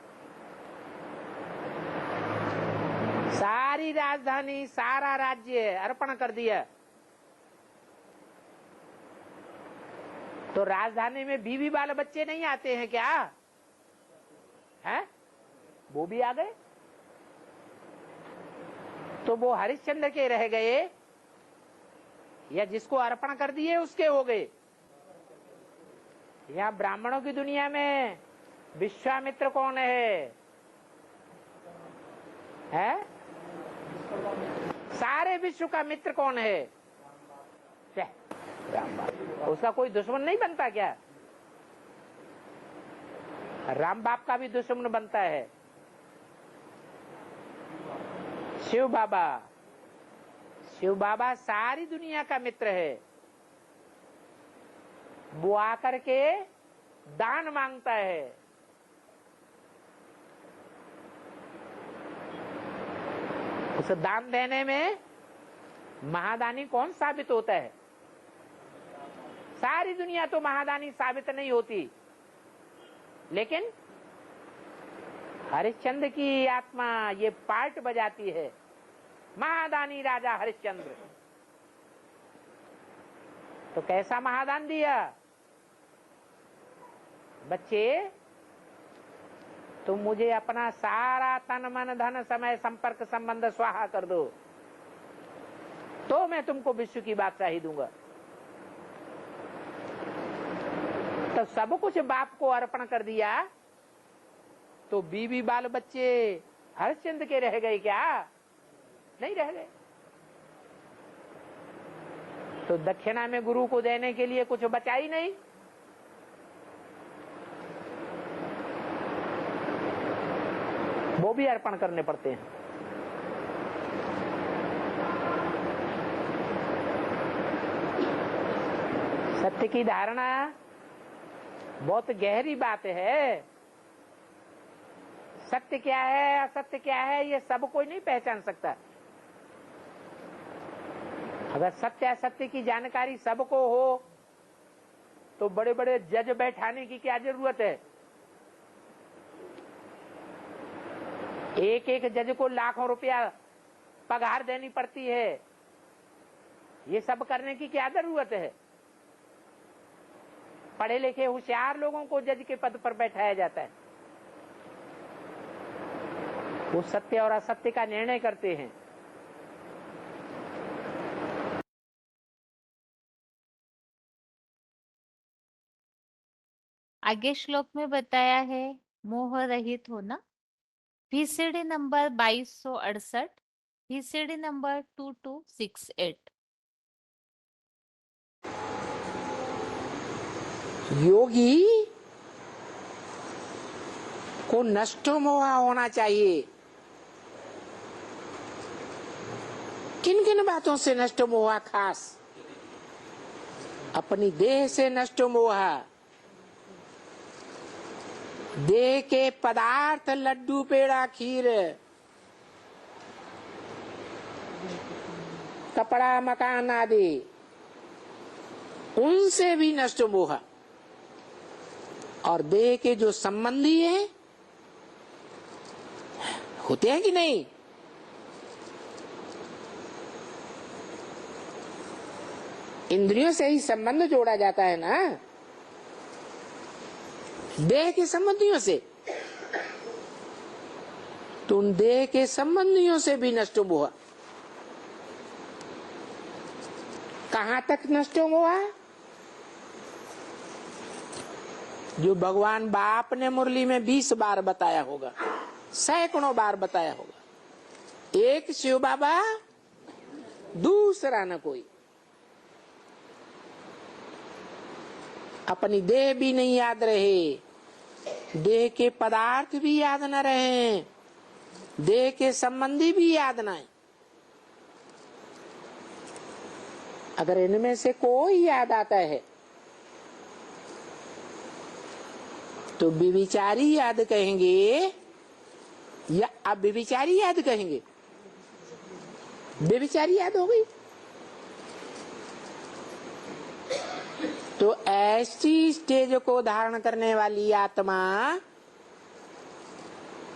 S3: सारी राजधानी सारा राज्य अर्पण कर दिया, तो राजधानी में बीवी बाल बच्चे नहीं आते हैं क्या? हैं? वो भी आ गए, तो वो हरिश्चंद्र के रह गए या जिसको अर्पण कर दिए उसके हो गए? यहाँ ब्राह्मणों की दुनिया में विश्वामित्र कौन है? सारे विश्व का मित्र कौन है? राम बाप। उसका कोई दुश्मन नहीं बनता क्या? राम बाप का भी दुश्मन बनता है शिव बाबा। शिव बाबा सारी दुनिया का मित्र है। वो आकर के दान मांगता है। उस दान देने में महादानी कौन साबित होता है? सारी दुनिया तो महादानी साबित नहीं होती, लेकिन हरिश्चंद्र की आत्मा ये पार्ट बजाती है। महादानी राजा हरिश्चंद्र। तो कैसा महादान दिया? बच्चे, तुम मुझे अपना सारा तन मन धन समय संपर्क संबंध स्वाहा कर दो, तो मैं तुमको विश्व की बादशाही दूंगा। तो सब कुछ बाप को अर्पण कर दिया, तो बीवी बाल बच्चे हरिश्चंद्र के रह गए क्या? नहीं रह गए। तो दक्षिणा में गुरु को देने के लिए कुछ बचा ही नहीं। वो भी अर्पण करने पड़ते हैं। सत्य की धारणा बहुत गहरी बात है। सत्य क्या है, असत्य क्या है, ये सब कोई नहीं पहचान सकता। अगर सत्य असत्य की जानकारी सबको हो, तो बड़े बड़े जज बैठाने की क्या जरूरत है? एक एक जज को लाखों रुपया पगार देनी पड़ती है। ये सब करने की क्या जरूरत है? पढ़े लिखे होशियार लोगों को जज के पद पर बैठाया जाता है। वो सत्य और असत्य का निर्णय करते हैं।
S1: आगे श्लोक में बताया है मोह रहित होना। VCD number 2268, VCD number 2268।
S3: योगी को नष्टो मोह होना चाहिए। किन किन बातों से नष्ट मोह? खास अपनी देह से नष्ट मोह। देह के पदार्थ, लड्डू पेड़ा खीर, कपड़ा मकान आदि, उनसे भी नष्ट मोह। और देह के जो संबंधी हैं, होते हैं कि नहीं? इंद्रियों से ही संबंध जोड़ा जाता है ना, देह के संबंधियों से। तो उन देह के संबंधियों से भी नष्ट मोह। कहां तक नष्ट हुआ? जो भगवान बाप ने मुरली में 20 बार बताया होगा, सैकड़ों बार बताया होगा। एक शिव बाबा, दूसरा न कोई। अपनी देह भी नहीं याद रहे, देह के पदार्थ भी याद न रहे, देह के संबंधी भी याद न आए। अगर इनमें से कोई याद आता है तो विविचारी याद कहेंगे या अविविचारी याद कहेंगे? विविचारी याद हो गई। तो ऐसी स्टेज को धारण करने वाली आत्मा,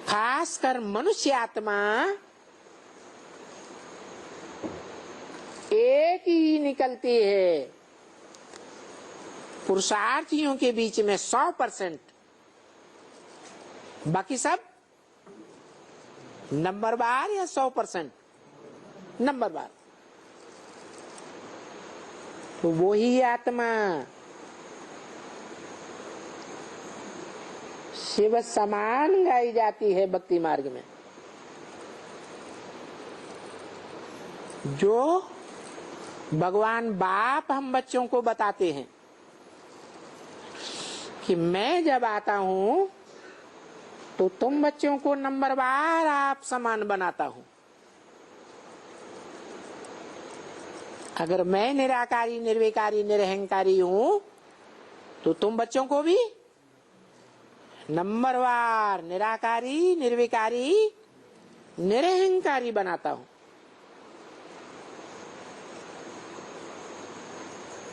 S3: खासकर मनुष्य आत्मा, एक ही निकलती है। पुरुषार्थियों के बीच में 100%, बाकी सब नंबर बार या 100% नंबर बार। तो वो ही आत्मा शिव समान गाई जाती है भक्ति मार्ग में। जो भगवान बाप हम बच्चों को बताते हैं कि मैं जब आता हूं तो तुम बच्चों को नंबर बार आप समान बनाता हूं। अगर मैं निराकारी निर्विकारी निरहंकारी हूं तो तुम बच्चों को भी नंबरवार निराकारी निर्विकारी निरहंकारी बनाता हूं।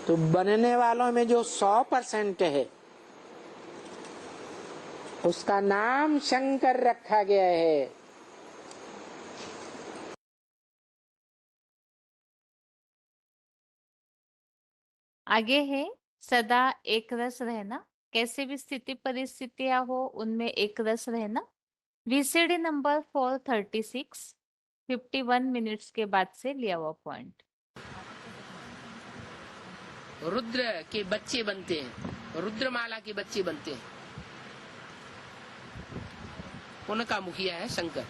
S3: तो बनने वालों में जो 100% है उसका नाम शंकर रखा गया है।
S1: आगे है सदा एक रस रहना, कैसे भी स्थिति परिस्थितियां हो उनमें एक रस रहना। वीसीडी नंबर 436, 51 मिनट्स के बाद से लिया हुआ पॉइंट।
S3: रुद्र के बच्चे बनते हैं, रुद्रमाला के बच्चे बनते हैं, उनका मुखिया है शंकर।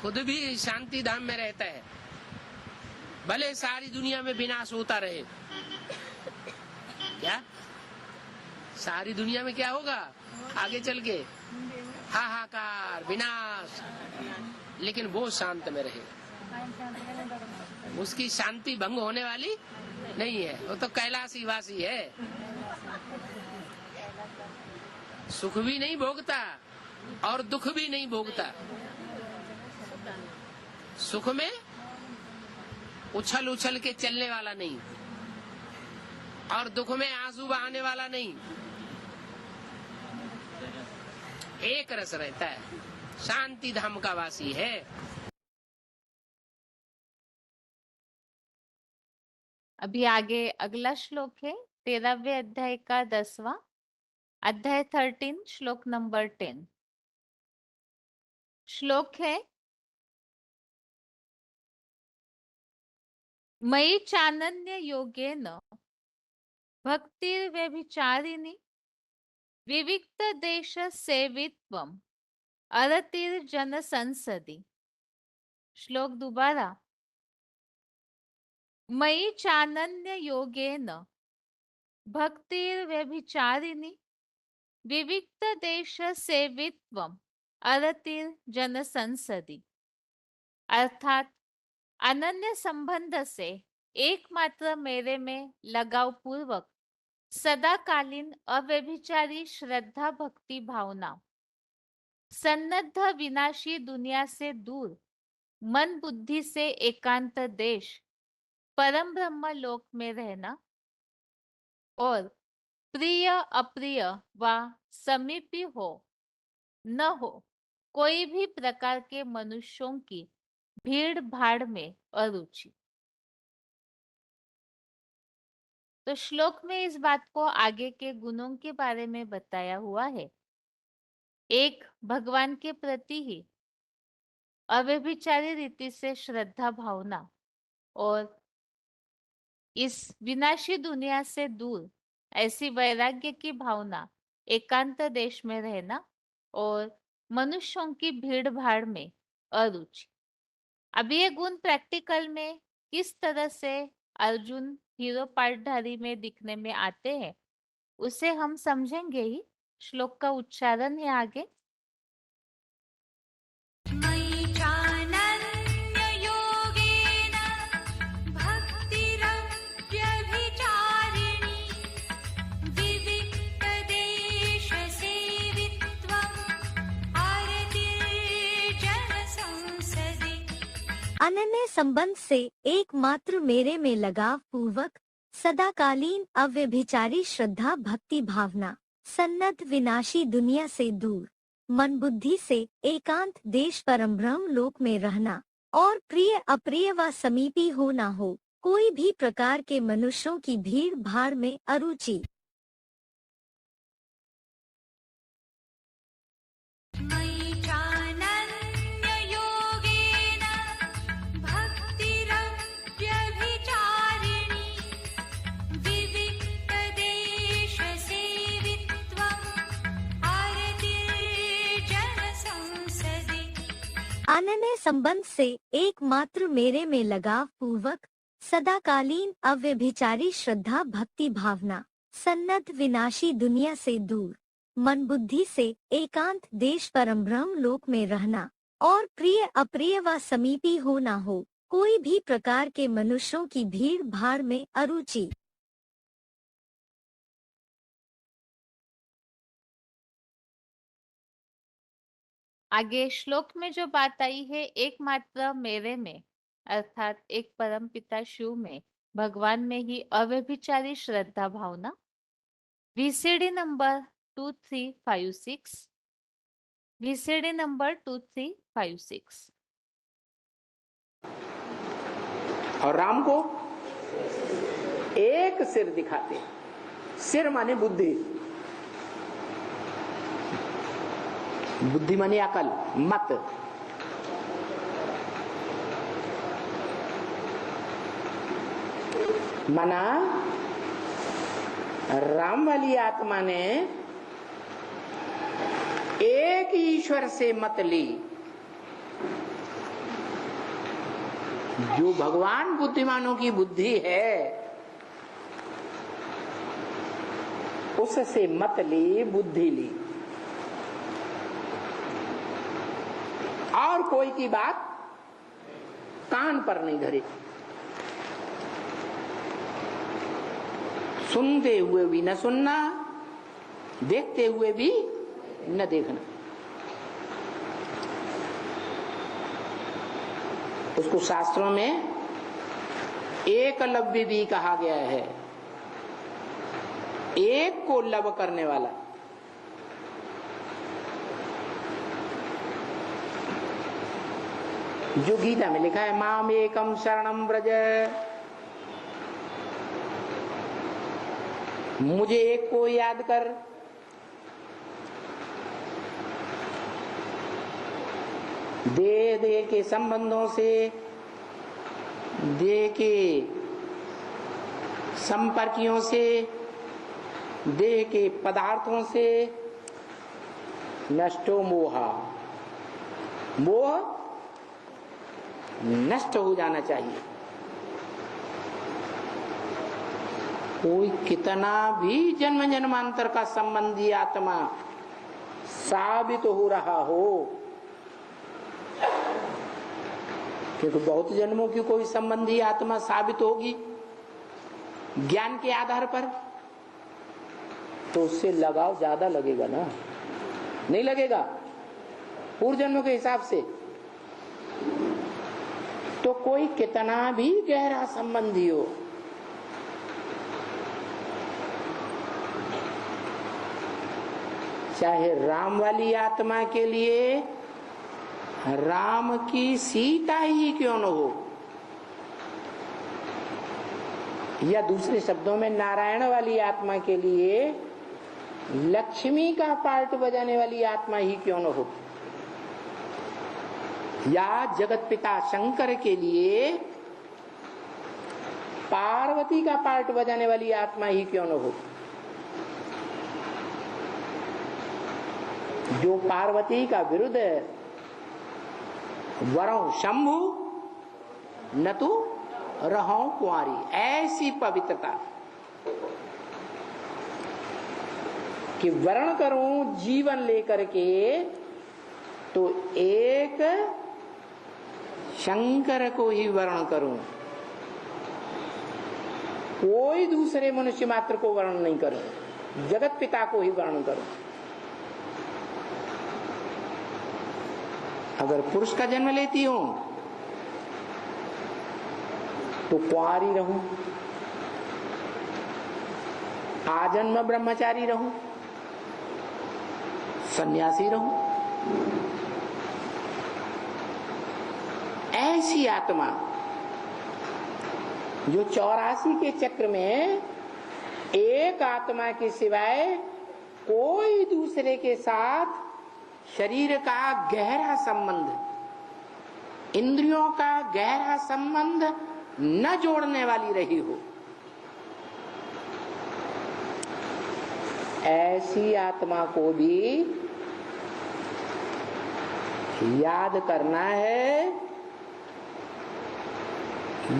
S3: खुद भी शांति धाम में रहता है, भले सारी दुनिया में विनाश होता रहे। क्या सारी दुनिया में क्या होगा आगे चल के? हाहाकार विनाश, लेकिन वो शांत में रहे। उसकी शांति भंग होने वाली नहीं है, वो तो कैलाशी वासी है। सुख भी नहीं भोगता और दुख भी नहीं भोगता। सुख में उछल उछल के चलने वाला नहीं और दुख में आंसू बहाने वाला नहीं, एक रस रहता है, शांति धाम का वासी है।
S1: अभी आगे अगला श्लोक है 13वें अध्याय का 10वां अध्याय 13 श्लोक नंबर 10। श्लोक है मयि चानन्य योगेन भक्तिर्व्यभिचारिणी विविक्त देश सेवित्वम अरतिर्जन संसदि। श्लोक दोबारा, मयि चानन्य योगेन भक्तिर्व्यभिचारिणी विविक्त देश सेवित्वम अरतिर्जन संसदि। अर्थात अनन्य संबंध से एकमात्र मेरे में लगाव पूर्वक सदाकालीन अव्यभिचारी श्रद्धा भक्ति भावना, सन्नद्ध विनाशी दुनिया से दूर मन बुद्धि से एकांत देश परम ब्रह्म लोक में रहना और प्रिय अप्रिय व समीपी हो न हो कोई भी प्रकार के मनुष्यों की भीड़ भाड़ में अरुचि। तो श्लोक में इस बात को आगे के गुणों के बारे में बताया हुआ है। एक, भगवान के प्रति ही अव्यभिचारी रीति से श्रद्धा भावना और इस विनाशी दुनिया से दूर ऐसी वैराग्य की भावना, एकांत देश में रहना और मनुष्यों की भीड़ भाड़ में अरुचि। अब ये गुण प्रैक्टिकल में किस तरह से अर्जुन हीरो पार्टधारी में दिखने में आते हैं उसे हम समझेंगे ही। श्लोक का उच्चारण है आगे,
S2: अनन्य संबंध से एकमात्र मेरे में लगाव पूर्वक सदाकालीन अव्यभिचारी श्रद्धा भक्ति भावना, सन्नद्ध विनाशी दुनिया से दूर मन बुद्धि से एकांत देश परम ब्रह्म लोक में रहना और प्रिय अप्रिय व समीपी हो ना हो कोई भी प्रकार के मनुष्यों की भीड़ भाड़ में अरुचि। अनन्य संबंध से एकमात्र मेरे में लगाव पूर्वक सदाकालीन अव्यभिचारी श्रद्धा भक्ति भावना, सन्नद्ध विनाशी दुनिया से दूर मन बुद्धि से एकांत देश परम ब्रह्म लोक में रहना और प्रिय अप्रिय व समीपी हो ना हो कोई भी प्रकार के मनुष्यों की भीड़ भाड़ में अरुचि।
S1: आगे श्लोक में जो बात आई है, एकमात्र मेरे में अर्थात एक परम पिता शिव में, भगवान में ही अव्यभिचारी श्रद्धा भावना। VCD number 2356, VCD number 2356।
S3: और राम को एक सिर दिखाते, सिर माने बुद्धि, बुद्धि माने अकल, मत। मना राम वाली आत्मा ने एक ईश्वर से मत ली। जो भगवान बुद्धिमानों की बुद्धि है उससे मत ली, बुद्धि ली, और कोई की बात कान पर नहीं धरे। सुनते हुए भी न सुनना, देखते हुए भी न देखना। उसको शास्त्रों में एकलव्य भी कहा गया है, एक को लव करने वाला। जो गीता में लिखा है, माम एकम शरणम व्रज, मुझे एक को याद कर। देह देह के संबंधों से, देह के संपर्कियों से, देह के पदार्थों से नष्टो मोहा, मोह नष्ट हो जाना चाहिए। कोई कितना भी जन्म जन्मांतर का संबंधी आत्मा साबित हो रहा हो, क्योंकि बहुत जन्मों की कोई संबंधी आत्मा साबित होगी ज्ञान के आधार पर, तो उससे लगाव ज्यादा लगेगा ना, नहीं लगेगा पूर्व जन्मों के हिसाब से। तो कोई कितना भी गहरा संबंधी हो, चाहे राम वाली आत्मा के लिए राम की सीता ही क्यों न हो, या दूसरे शब्दों में नारायण वाली आत्मा के लिए लक्ष्मी का पार्ट बजाने वाली आत्मा ही क्यों न हो, या जगत पिता शंकर के लिए पार्वती का पार्ट बजाने वाली आत्मा ही क्यों न हो, जो पार्वती का विरुद्ध वरों शंभु न तो रहो कुंवारी, ऐसी पवित्रता कि वर्ण करूं जीवन लेकर के तो एक शंकर को ही वर्ण करूं, कोई दूसरे मनुष्य मात्र को वर्ण नहीं करूं, जगत पिता को ही वर्ण करूं। अगर पुरुष का जन्म लेती हूं तो कुंवारी रहूं, आजन्म ब्रह्मचारी रहूं, सन्यासी रहूं। ऐसी आत्मा जो 84 के चक्र में एक आत्मा के सिवाय कोई दूसरे के साथ शरीर का गहरा संबंध, इंद्रियों का गहरा संबंध न जोड़ने वाली रही हो, ऐसी आत्मा को भी याद करना है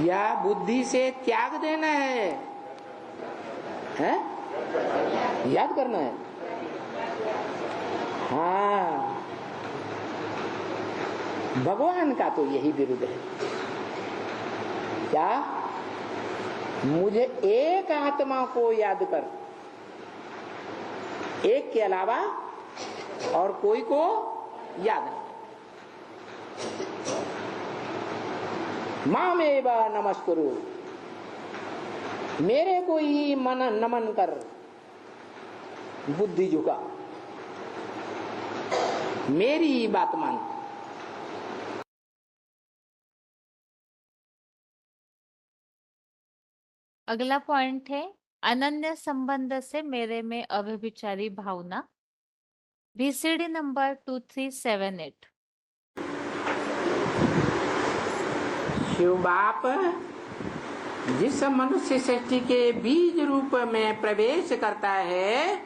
S3: या बुद्धि से त्याग देना है? याद करना है। हाँ, भगवान का तो यही विरुद्ध है। क्या? मुझे एक आत्मा को याद कर, एक के अलावा और कोई को याद नहीं। मामेव नमस्कुरु, मेरे को ही मन नमन कर, बुद्धि झुका, मेरी ही बात मान।
S1: अगला पॉइंट है अनन्य संबंध से मेरे में अव्यभिचारी भावना। VCD number 2378।
S3: शिव बाप जिस मनुष्य सृष्टि के बीज रूप में प्रवेश करता है,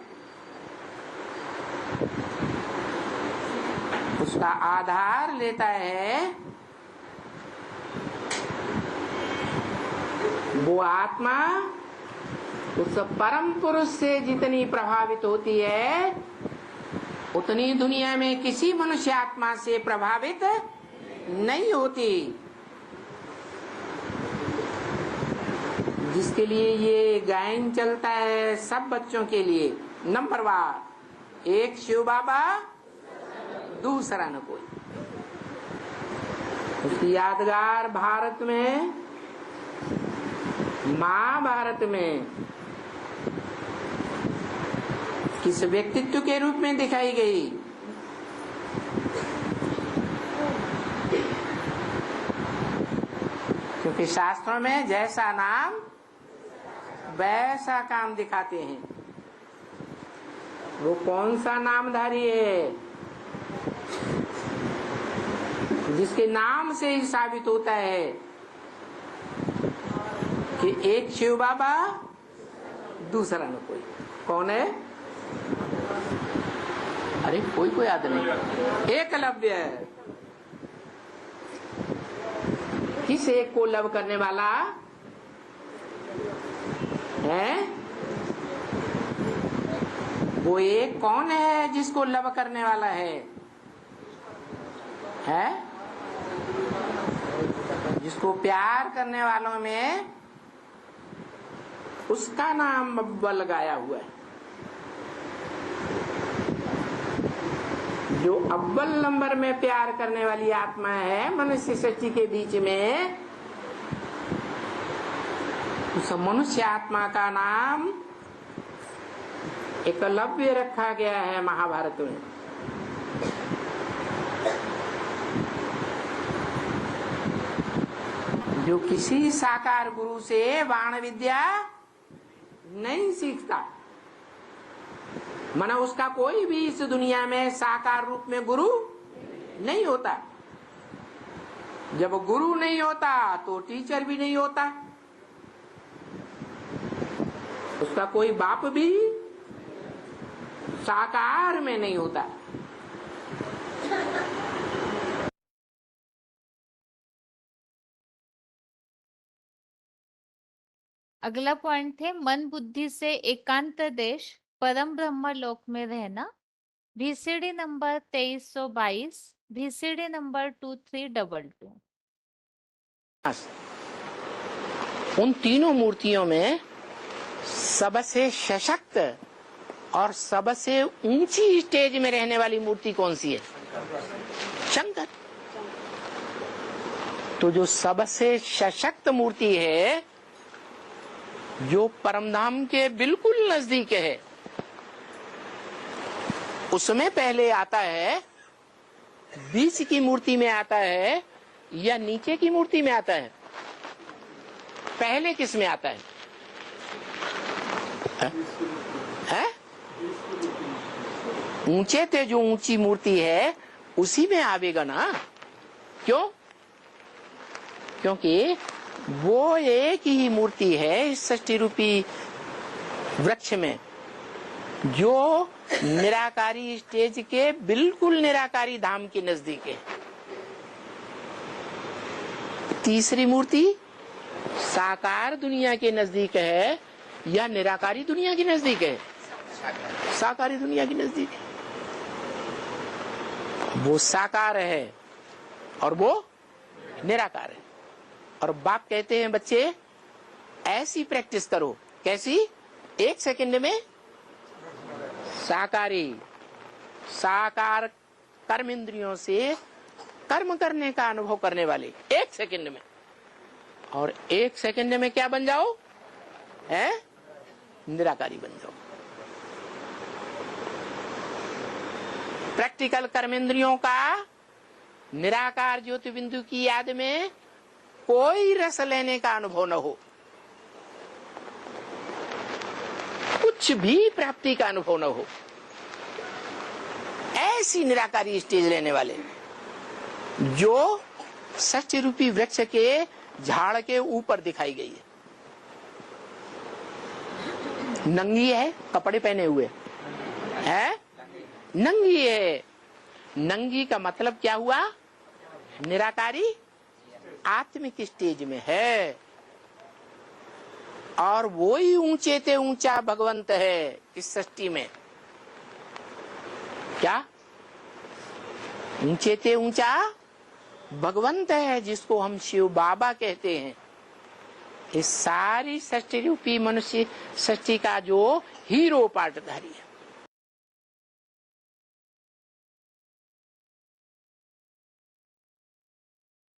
S3: उसका आधार लेता है, वो आत्मा उस परम पुरुष से जितनी प्रभावित होती है, उतनी दुनिया में किसी मनुष्य आत्मा से प्रभावित नहीं होती। जिसके लिए ये गायन चलता है सब बच्चों के लिए, नंबरवार, एक शिव बाबा, दूसरा न कोई। उसकी यादगार भारत में, महाभारत में किस व्यक्तित्व के रूप में दिखाई गई? क्योंकि शास्त्रों में जैसा नाम वैसा काम दिखाते हैं। वो कौन सा नामधारी है? जिसके नाम से ही साबित होता है कि एक शिव बाबा, दूसरा न कोई। कौन है? अरे कोई को याद नहीं। एकलव्य है। किस एक को लव करने वाला है? वो एक कौन है जिसको लव करने वाला है? जिसको प्यार करने वालों में उसका नाम अव्वल गाया हुआ है। जो अव्वल नंबर में प्यार करने वाली आत्मा है मनुष्य सृष्टि के बीच में, उस मनुष्य आत्मा का नाम एकलव्य रखा गया है महाभारत में। जो किसी साकार गुरु से बाण विद्या नहीं सीखता, माना उसका कोई भी इस दुनिया में साकार रूप में गुरु नहीं होता। जब गुरु नहीं होता तो टीचर भी नहीं होता, उसका कोई बाप भी साकार में नहीं होता।
S1: अगला पॉइंट है मन बुद्धि से एकांत देश परम ब्रह्म लोक में रहना। VCD number 2322, VCD number 2322।
S3: उन तीनों मूर्तियों में सबसे सशक्त और सबसे ऊंची स्टेज में रहने वाली मूर्ति कौन सी है? शंकर। तो जो सबसे सशक्त मूर्ति है, जो परमधाम के बिल्कुल नजदीक है, उसमें पहले आता है, बीच की मूर्ति में आता है या नीचे की मूर्ति में आता है? पहले किस में आता है? ऊंचे ते जो ऊंची मूर्ति है उसी में आवेगा ना। क्यों? क्योंकि वो एक ही मूर्ति है इस सृष्टि रूपी वृक्ष में, जो निराकारी स्टेज के बिल्कुल निराकारी धाम के नजदीक है। तीसरी मूर्ति साकार दुनिया के नजदीक है या निराकारी दुनिया के नजदीक है? साकारी दुनिया के नजदीक है। वो साकार है और वो निराकार है। और बाप कहते हैं बच्चे ऐसी प्रैक्टिस करो। कैसी? 1 सेकंड में साकारी साकार कर्म इंद्रियों से कर्म करने का अनुभव करने वाले 1 सेकंड में। और 1 सेकंड में क्या बन जाओ? है निराकारी बन जाओ। प्रैक्टिकल कर्मेंद्रियों का निराकार ज्योति बिंदु की याद में कोई रस लेने का अनुभव न हो, कुछ भी प्राप्ति का अनुभव न हो, ऐसी निराकारी स्टेज लेने वाले जो सत्य रूपी वृक्ष के झाड़ के ऊपर दिखाई गई है। नंगी है, कपड़े पहने हुए है, नंगी है। नंगी का मतलब क्या हुआ? निराकारी आत्मिक स्टेज में है। और वो ही ऊंचे ते ऊंचा भगवंत है इस सृष्टि में। क्या? ऊंचे ते ऊंचा भगवंत है, जिसको हम शिव बाबा कहते हैं। इस सारी सृष्टि रूपी मनुष्य सृष्टि का जो हीरो पार्टधारी है।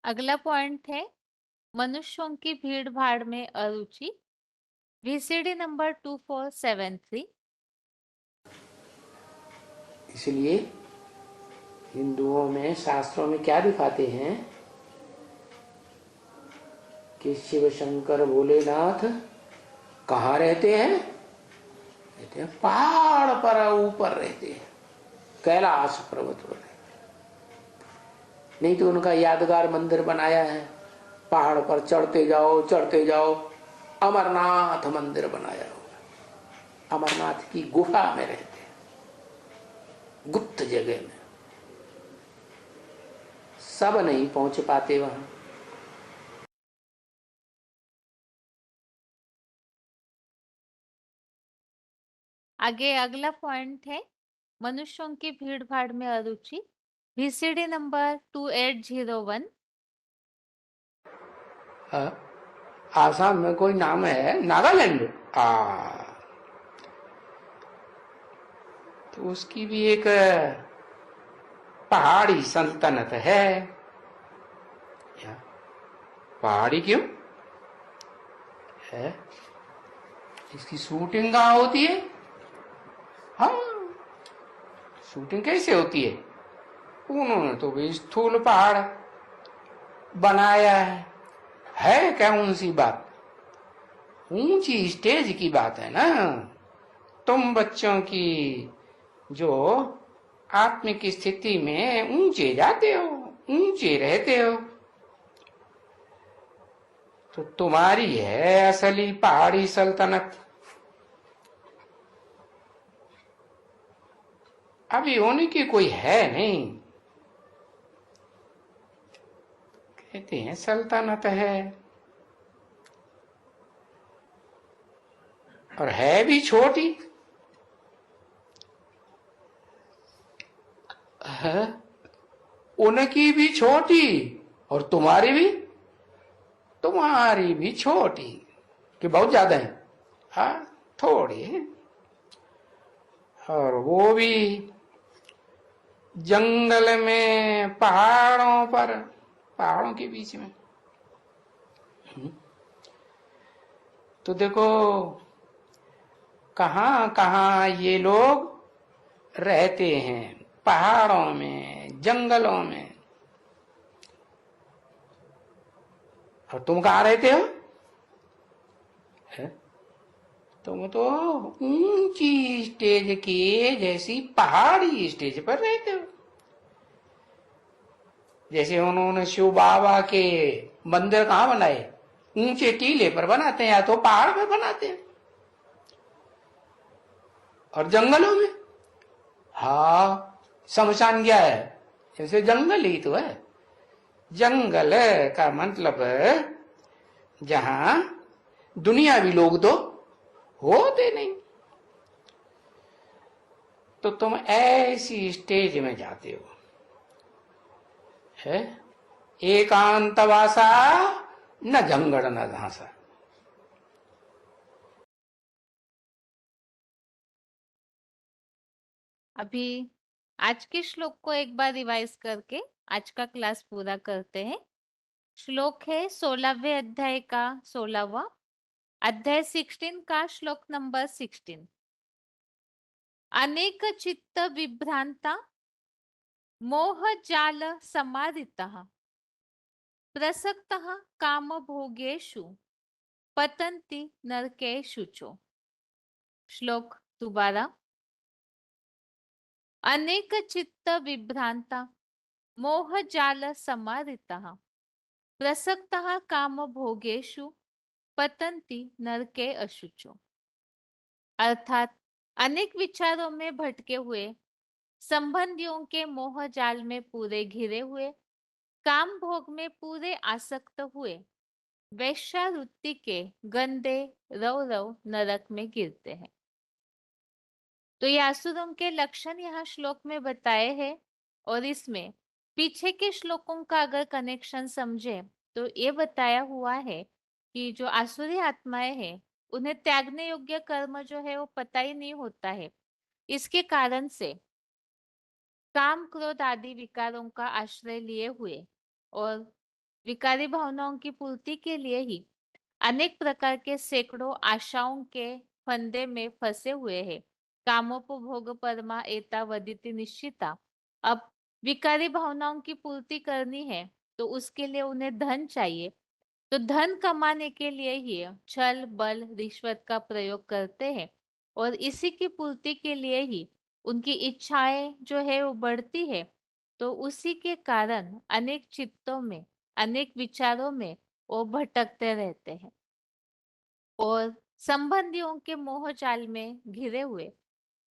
S1: अगला पॉइंट है मनुष्यों की भीड़ भाड़ में अरुचि, VCD नंबर 2473।
S3: इसलिए हिंदुओं में शास्त्रों में क्या दिखाते हैं कि शिव शंकर भोलेनाथ कहाँ रहते हैं? कहते हैं पहाड़ पर ऊपर रहते हैं, कैलाश पर्वत पर। नहीं तो उनका यादगार मंदिर बनाया है, पहाड़ पर चढ़ते जाओ, अमरनाथ मंदिर बनाया हुआ। अमरनाथ की गुफा में रहते हैं, गुप्त जगह में, सब नहीं पहुंच पाते वहां।
S1: आगे अगला पॉइंट है मनुष्यों की भीड़ भाड़ में अरुचि, VCD नंबर 2801।
S3: आसाम में कोई नाम है नागालैंड, तो उसकी भी एक पहाड़ी सल्तनत है। पहाड़ी क्यों है? इसकी शूटिंग कहाँ होती है? हाँ, शूटिंग कैसे होती है? उन्होंने तो भी स्थूल पहाड़ बनाया है क्या? ऊंची बात, ऊंची स्टेज की बात है ना। तुम बच्चों की जो आत्मिक स्थिति में ऊंचे जाते हो, ऊंचे रहते हो, तो तुम्हारी है असली पहाड़ी सल्तनत। अभी होने की कोई है नहीं। कहते हैं सल्तनत है, और है भी छोटी है, उनकी भी छोटी और तुम्हारी भी छोटी, कि बहुत ज्यादा है? हाँ, थोड़ी है। और वो भी जंगल में, पहाड़ों पर, पहाड़ों के बीच में। तो देखो कहाँ कहाँ ये लोग रहते हैं, पहाड़ों में, जंगलों में। और तुम कहाँ रहते हो? तुम तो ऊंची स्टेज की जैसी पहाड़ी स्टेज पर रहते हो। जैसे उन्होंने शिव बाबा के मंदिर कहाँ बनाए? ऊंचे टीले पर बनाते हैं, या तो पहाड़ पर बनाते हैं। और जंगलों में, हाँ, शमशान क्या है? जैसे जंगल ही तो है। जंगल का मतलब जहां दुनियावी लोग तो होते नहीं। तो तुम ऐसी स्टेज में जाते हो, है एकांतवासा न झंगड़ न झांसा।
S1: अभी आज के श्लोक को एक बार रिवाइज करके आज का क्लास पूरा करते हैं। श्लोक है 16वें अध्याय का 16वां, अध्याय 16 का श्लोक नंबर 16। अनेक चित्त विभ्रांता मोह जाल समारितः प्रसक्तः काम भोगेषु पतन्ति नरकेषु च। श्लोक दोबारा। अनेक चित्त विभ्रांता मोह जाल समारितः प्रसक्तः काम भोगेषु पतन्ति नरके अशुचो। अर्थात अनेक विचारों में भटके हुए, संबंधियों के मोह जाल में पूरे घिरे हुए, काम भोग में पूरे आसक्त हुए वैश्यावृत्ति के गंदे रव रव नरक में गिरते हैं। तो ये असुरों के लक्षण यहाँ श्लोक में बताए हैं और इसमें पीछे के श्लोकों का अगर कनेक्शन समझे तो ये बताया हुआ है कि जो आसुरी आत्माएं हैं उन्हें त्यागने योग्य कर्म जो है वो पता ही नहीं होता है। इसके कारण से काम क्रोध आदि विकारों का आश्रय लिए हुए और विकारी भावनाओं की पूर्ति के लिए ही अनेक प्रकार के सैकड़ों आशाओं के फंदे में फंसे हुए हैं। कामोपभोग परमा एता वदिति निश्चिता। अब विकारी भावनाओं की पूर्ति करनी है तो उसके लिए उन्हें धन चाहिए, तो धन कमाने के लिए ही छल बल रिश्वत का प्रयोग करते हैं और इसी की पूर्ति के लिए ही उनकी इच्छाएं जो है वो बढ़ती है। तो उसी के कारण अनेक चित्तों में, अनेक विचारों में वो भटकते रहते हैं और संबंधियों के मोह जाल में घिरे हुए।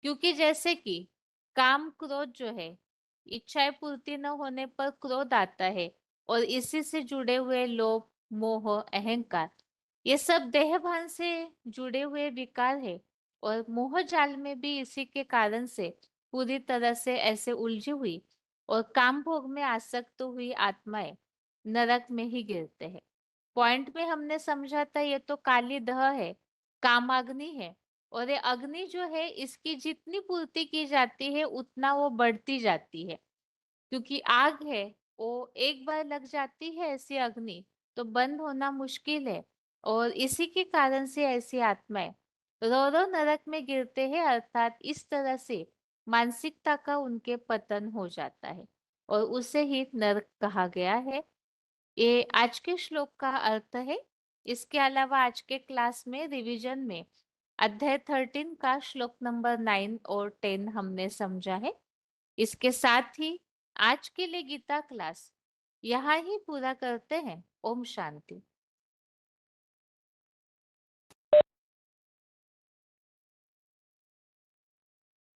S1: क्योंकि जैसे कि काम क्रोध जो है, इच्छाएं पूर्ति न होने पर क्रोध आता है और इसी से जुड़े हुए लोभ मोह अहंकार, ये सब देहभान से जुड़े हुए विकार है और मोह जाल में भी इसी के कारण से पूरी तरह से ऐसे उलझी हुई और काम भोग में आसक्त हुई आत्माएं नरक में ही गिरते हैं। पॉइंट में हमने समझा था ये तो काली दह है, कामाग्नि है और ये अग्नि जो है इसकी जितनी पूर्ति की जाती है उतना वो बढ़ती जाती है। क्योंकि आग है वो एक बार लग जाती है ऐसी अग्नि तो बंद होना मुश्किल है और इसी के कारण से ऐसी आत्माएं रो रो नरक में गिरते हैं। अर्थात इस तरह से मानसिकता का उनके पतन हो जाता है और उसे ही नरक कहा गया है। ये आज के श्लोक का अर्थ है। इसके अलावा आज के क्लास में रिवीजन में अध्याय 13 का श्लोक नंबर 9 और 10 हमने समझा है। इसके साथ ही आज के लिए गीता क्लास यहाँ ही पूरा करते हैं। ओम शांति।